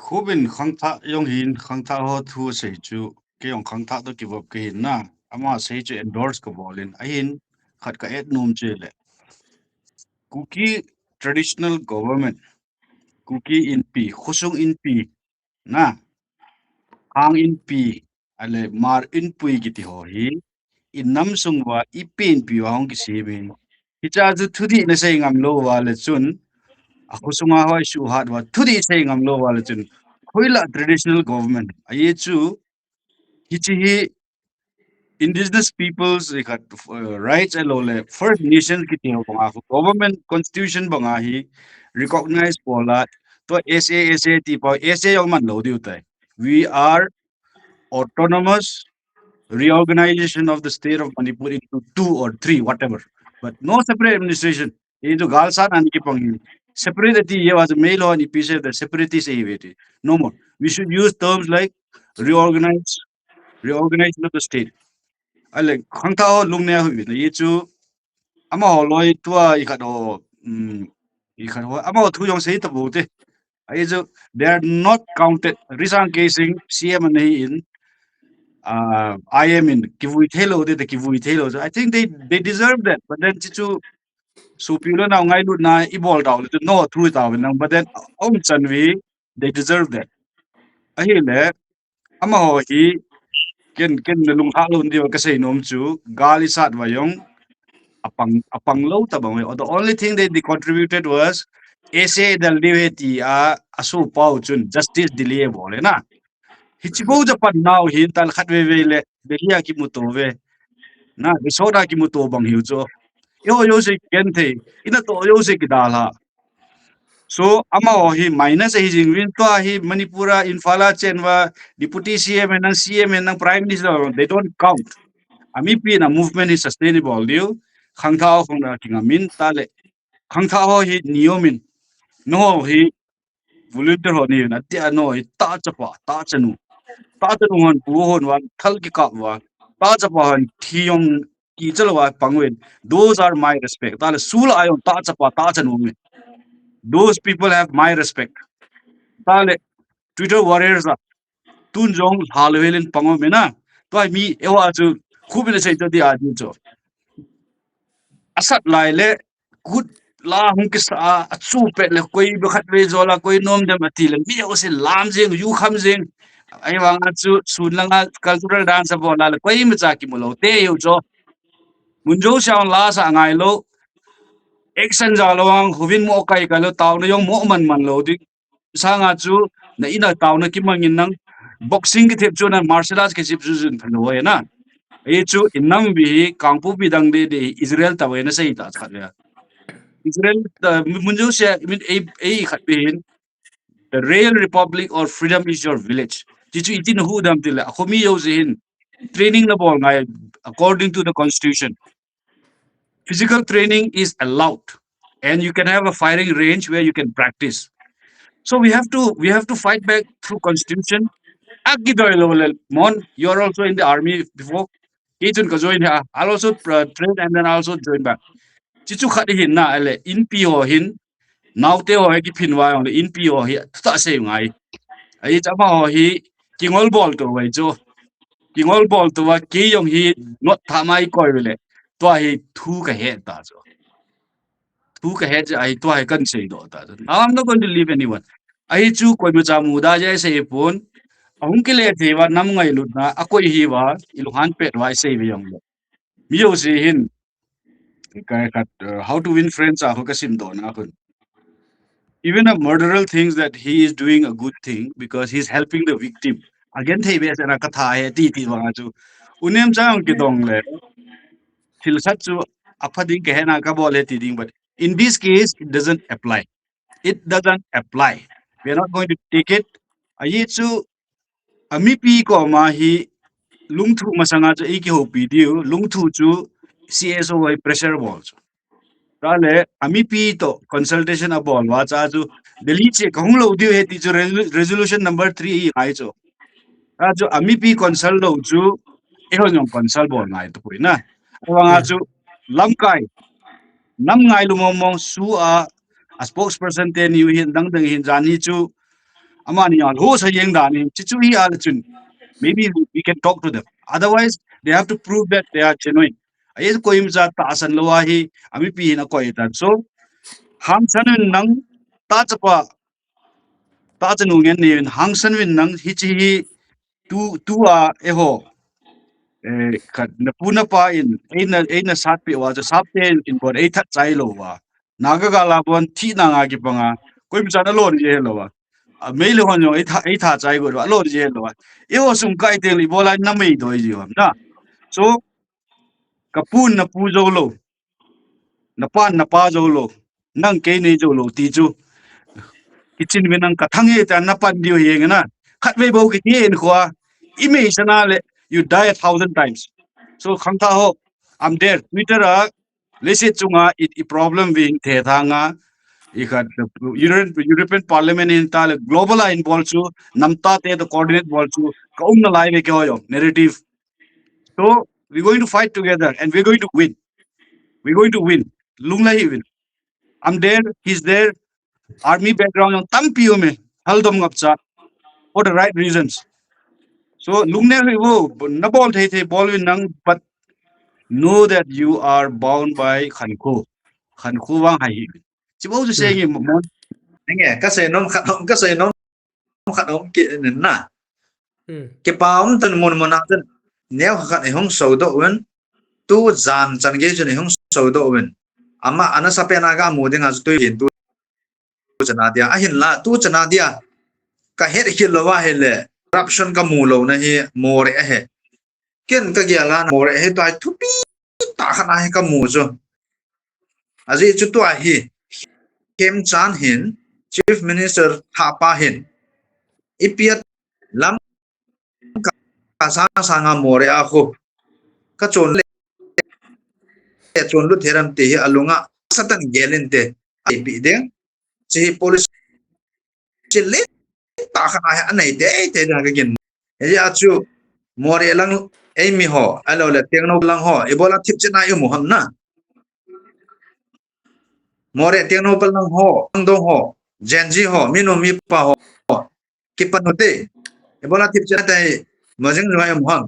khubin khang tha yong hin khang tha ho thu sei chu ke yong khang tha to ki bop ke hin na ama sei chu endorse ko bolin a hin khat ka et num che le kuki traditional government kuki in pi khusung in pi na ang in pi ale mar in pui ki ti ho hi in nam sung wa I pen pi wa hong ki se bin hi cha ju thudi na sei ngam lo wa le chun a khusunga hoi shu hat wa thudi sei ngam lo wa le chun khoila traditional government a ye chu hi chi hi indigenous peoples rights alole first nations ki ti ho banga government constitution banga hi recognize pola to sa ti pa sa yong man lo diu tai we are autonomous reorganization of the state of Manipur into 2 or 3 whatever but no separate administration. ये जो गालसान आने की पंगी separate ये was mail on episode that separate is no more. We should use terms like reorganization of the state. I like khangta ho lungne hu ye chu ama ho loi tua ama thu yong sei ta bu te ai chu they are not counted risang casing CM and in I am in kivui thelo de kivui thelo. I think they deserve that, but then chu superior now ngai lu na ibol daw no through daw but then chanvi they deserve that. Ahi le ama ho hi ken lung ha lun dio ka sei nom chu gali sat wa yong apang low tabang. The only thing that they contributed was essay dal diveti asu pau chun justice delay bole na hichibo japan now hi tal khatwe le belia ki mutove na bisoda ki muto bang hiu cho yo se ken the ina to yo se ki dala so ama o hi minus hi jingwin to hi manipura infala chenwa deputy CM and CM and prime minister they don't count ami pi na movement is sustainable liu khangthao khongna kinga min tale khangthao hi niomin no hi volunteer ho ni na tia no hi ta chapa ta chanu hon bu hon wan thal ki ka wa ta chapa hon thiyong ki chalwa pangwen those are my respect tale sul ayon ta chapa ta chanu me those people have my respect tale Twitter warriors are tun jong halwelin pango mena to ai mi ewa chu khubina sei to di adi cho asat lai le good la hung ki sa achu pe le koi be khat ve zola koi nom de mati le mi o se lam jeng yu kham jeng ai wang chu sun langa cultural dance bo la le koi ma cha ki mulo te yu cho munjo shawn la sa ngai lo action ja lo ang hubin mo kai ka lo taw na yong mo man lo di sa nga chu na ina taw na ki mangin nang boxing ki thep chu na martial arts ki chip chu jun phano ho na e chu innam bi kangpu bi dang de Israel ta we na sei ta khat ya Israel munjo se min e khat bin the real republic or freedom is your village ji chu itin hu dam til khomi yo zin training na bol ngai according to the constitution physical training is allowed and you can have a firing range where you can practice so we have to fight back through constitution Mon, you're also in the army before. Kitchen ka join ha. I'll also train and then I'll also join back. Chichu khati hin na ele in pi ho hin. Now te ho ki phin wa on in pi ho hi ta se ngai. Ai chama ho hi kingol ball to wai jo. Kingol ball to wa ki yong hi not thamai koi le. To hi thu ka he ta jo. Thu ka he ai to ai kan sei do ta. I'm not going to leave anyone. Ai chu koi ma cha mu da jai se pon ahung ke le thewa nam ngai lut na akoi hi wa iluhan pet wai sei bi yong mi yo si hin ka how to win friends a ka sim do na kun even a murderer thinks that he is doing a good thing because he's helping the victim again thei be na ka tha he ti wa chu unem chang ki dong le thil sat chu aphading ke na ka bol he ti ding but in this case it doesn't apply we are not going to take it ayi chu ami pi ko ma hi lungthu masanga chu iki ho video lungthu chu CSO wai pressure ball chu tale ami pi to consultation a ball wa cha chu delhi che kahung lo dio he ti chu resolution number 3 hi ai chu a chu ami pi consult lo chu e ho nyong consult ball ngai to pui na awanga chu lamkai nam ngai lu mong su a spokesperson te ni hin dang hin jani chu amani al ho sa yeng da ni chi chu hi al chun maybe we can talk to them otherwise they have to prove that they are genuine ai ko im za ta san lo hi ami pi na ko ita so hang san nang ta chapa ta chanu ngen ni hang san win nang hi chi hi tu e ho khat na puna pa in eina sat pi wa sap te in por e that chai lo wa naga ga la bon thi na nga ki panga ko im cha na lo ni he lo wa mấy lưu hoàn rồi ấy thả trái của đó lôi gì rồi yêu sung cái tiền li bola năm mấy đôi gì vậy na so kapun na pu zo lo na pa zo lo nang ke ni zo lo ti chu kitchen bên nang kathang ye ta na pan dio ye na khat ve bo ki en khwa image na le you die 1,000 times so khang tha ho I'm there Twitter Lesi chunga it problem being the thanga ikat European Parliament in tal global involved chu namta te the coordinate bolchu kaum na live ke hoyo narrative. So we're going to fight together and we're going to win. We're going to win. Lungla he win. I'm there, he's there. Army background on tampiyo me haldom ngapcha for the right reasons. So lungne wo na ball the ball win nang, but know that you are bound by khanko. Khanko wang hai. Chibo ju saying mo nghe các xe nông khát hồng các xe nông khát hồng kia nên na cái bao tân môn môn tân nếu khát hồng sầu độ vẫn tu gian chân cái chuyện hồng sầu độ vẫn ama ana sape naga mu ding as tu hin tu chana dia a hin la tu chana dia ka het hi lo wa hele corruption ka mu lo na hi more he ken ka gya la more he tai thu pi ta khana he ka mu zo aji chu tu a hi kem chan hin chief minister thapa hin ipiat lam ka sa nga more a khu ka chon le chon lu theram te hi alunga satan gelen te ai bi de chi police chi le ta khana anh này thế là cái gì ấy à chú more lang ấy mi họ alo là tiếng nó lang họ ebola tiếp trên này mu ham na more tiếng nó lang họ ang do họ gen z họ mi no mi pa họ cái pan hote ebola tiếp trên này mà jeng rồi mu ham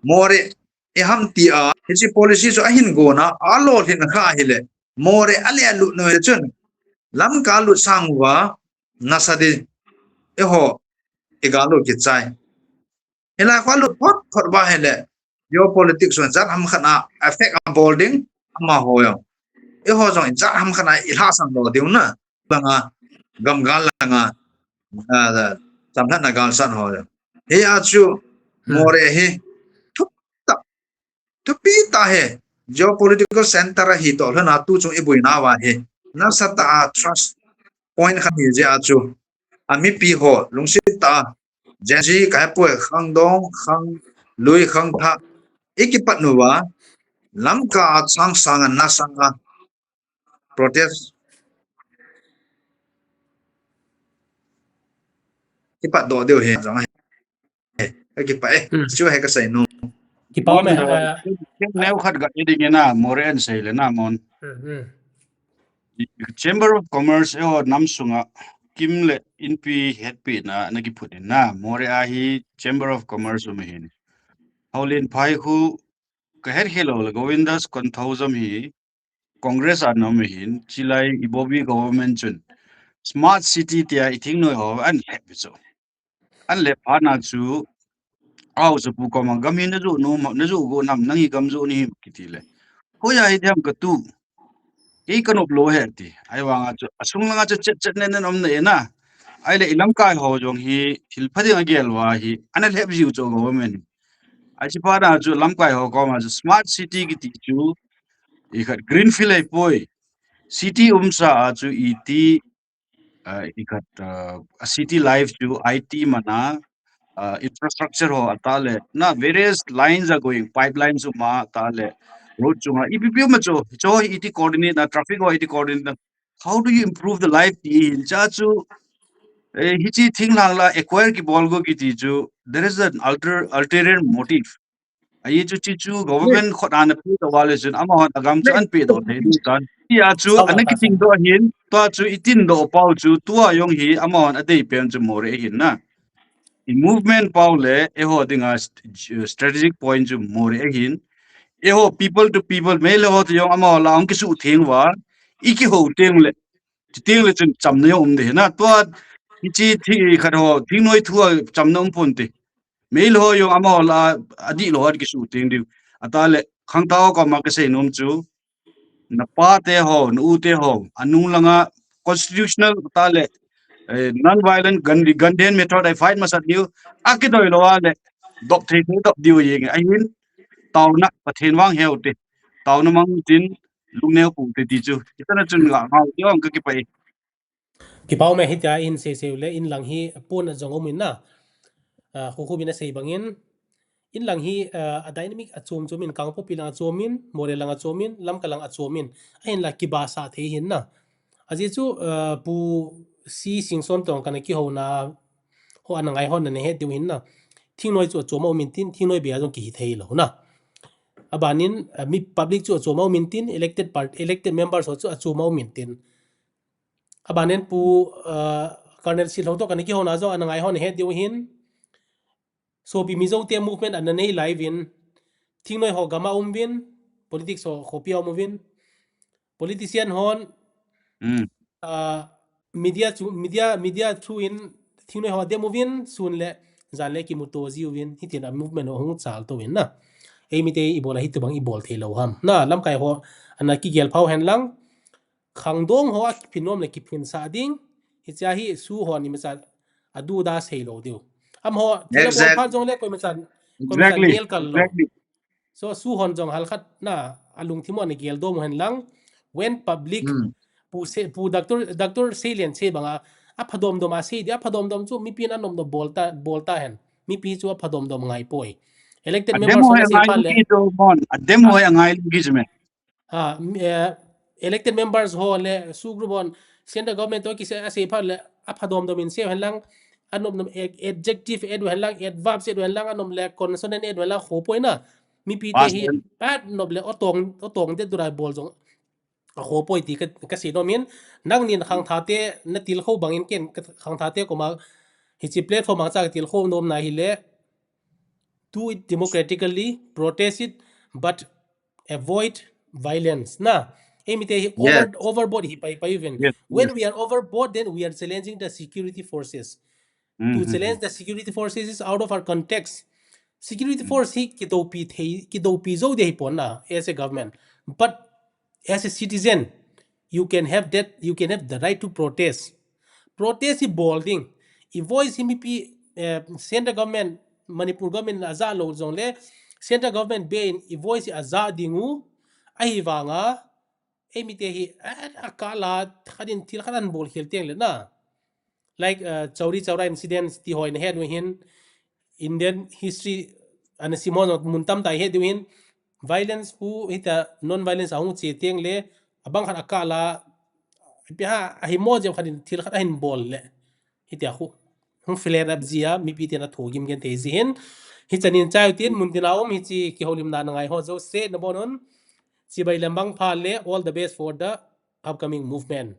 more e ham ti a chi policy so ahin go na alo hin kha hile more ale alu no chun lam ka lu sang wa nasadi e ho igalo ki chai hela kwalu pot ba hele geopolitics wan zat ham khana affect am bolding ama hoyo e ho jong zat ham khana ilha sang do deun na banga gam gal langa samthan na gal san hoyo he achu more he thupi ta he geopolitical center hi to lana tu chung e buina wa he na sata trust point khan hi je achu ami pi ho lungsi ta jenji kai pu khang dong khang lui khang tha ikipat nuwa lamka chang sang na sanga protest ipat do deu he jang he ikipat chu he ka sai no ki pau me leo khat ga eding na more and say le na mon Chamber of Commerce e namsunga kimle inpi headpi na nagi phutin na more a hi Chamber of Commerce hin Haulin phai khu ka her hello le Govindas Konthozam hi Congress anom hin chilai ibobi government chun smart city tia I think no ho an happy so an le phana chu au su pu ko ma gamin na ju no na ju go nam nangi gam ju ni kitile ho ya hi tham ka tu ei kanop lo he ti ai wanga chu asung langa chu chet chet nen om ne na ai le ilam kai ho jong hi thil phadi agel wa hi anal heb jiu cho government ai chi pa na chu lam kai ho ko ma smart city ki ti chu I khat greenfield ai poi city umsa chu iti I khat a city life chu IT mana infrastructure ho atale na various lines are going pipelines ma atale road chunga EPP ma cho IT coordinate na traffic ho IT coordinate how do you improve the life in cha chu hichi thing lang la acquire ki bolgo ki ti chu there is an ulterior motive ai chu chi chu government khodan pe to wale jun ama hon agam chu an pe do thei du tan ya chu anaki ting do hin to chu itin do pau chu tua yong hi ama hon adei pen chu more hin na in movement paule eho dinga strategic point ju more hin eho people to people mail ho to yong ama la ang kisu thengwa iki ho tengle tengle chun chamne om de na to ichi thi khat ho thinoi thua chamna om pon te mail ho yong ama la adi lo har kisu teng di atale khangtao ko ma ka sei nom chu na pa te ho nu te ho anu langa constitutional atale non-violent gun method I fight masat new akidoi lo ale doctrine dok diu yeng I mean tau na pathen wang heute tau na mang tin lungneu pu te ti chu itana chun la ngau yong ka ki pai ki pau me hitia in se le in lang hi pun jong omin na khu khu bina sei bangin in lang hi a dynamic achom chomin kangpo pilang achomin morelang achomin lamkalang achomin ahin la kibasa the hin na aji chu pu si singson tong kana ki ho na ho anangai hon ne he diu hin na thingnoi chu chomo min tin thingnoi bia jong ki hi thei lo na abanin mi public chu chomo min tin elected members ho chu chomo min tin abanin pu Colonel Sil ho to kana ki ho na zo anangai hon he diu hin so bi mizo te movement ananei live in thingnoi ho gama win politics ho khopia win politician hon media through in thingnoi ho demo win sun le zanle ki muto ji win hitin a movement ho hung chal to win na ei mi te i bola hit bang i bol thelo ham na lam kai ho ana ki gel phau hen lang khangdong ho phinom le ki phin sa ding hi cha hi su ho ni ma cha adu da sei lo diu am ho thela bol pha jong le koi ma chan Exactly. gel kal lo so su hon jong hal khat na alung thimon ni gel dom hen lang when public pu doctor salient se banga a phadom dom a se dia phadom dom chu mi pin anom do bolta hen mi pi chu phadom dom ngai poi elected A members demo on ay se ngai pale lugi to mon. A demo ay ngai lugi jme. elected members ho le su group on central government to ki se ase pale a phadom dom in se hen lang anom nom adjective ed hen lang adverb se hen lang anom le consonant ed hen lang ho poi na mi pi te hi pat nob le otong de durai bol jong ho poi ti ka si no min nang nin khang tha te na til kho bangin ken khang tha te ko ma hi chi platform ma cha til kho nom na hi le do it democratically protest it but avoid violence na emite overboard hi pai even when we are overboard then we are challenging the security forces to challenge the security forces is out of our context security force hi ki do pi zo de pon na as a government but as a citizen you can have the right to protest is bolding i voice him pi central government manipur government aza lo zong le central government be in i voice aza dingu ai wanga emite hi akala khadin til khadan bol khel teng le na like chauri chaura incidents ti hoin head hin Indian history and simon muntam tai he duin violence pu hita non violence ahung che teng le abang khan akala pia hi mo je khan thil khan hin bol le hita khu hung flare up zia mi pi te na thogim gen te zin hi chanin chai tin mun tina om hi chi ki holim na ngai ho zo se na bonon chi bai lambang pha le all the best for the upcoming movement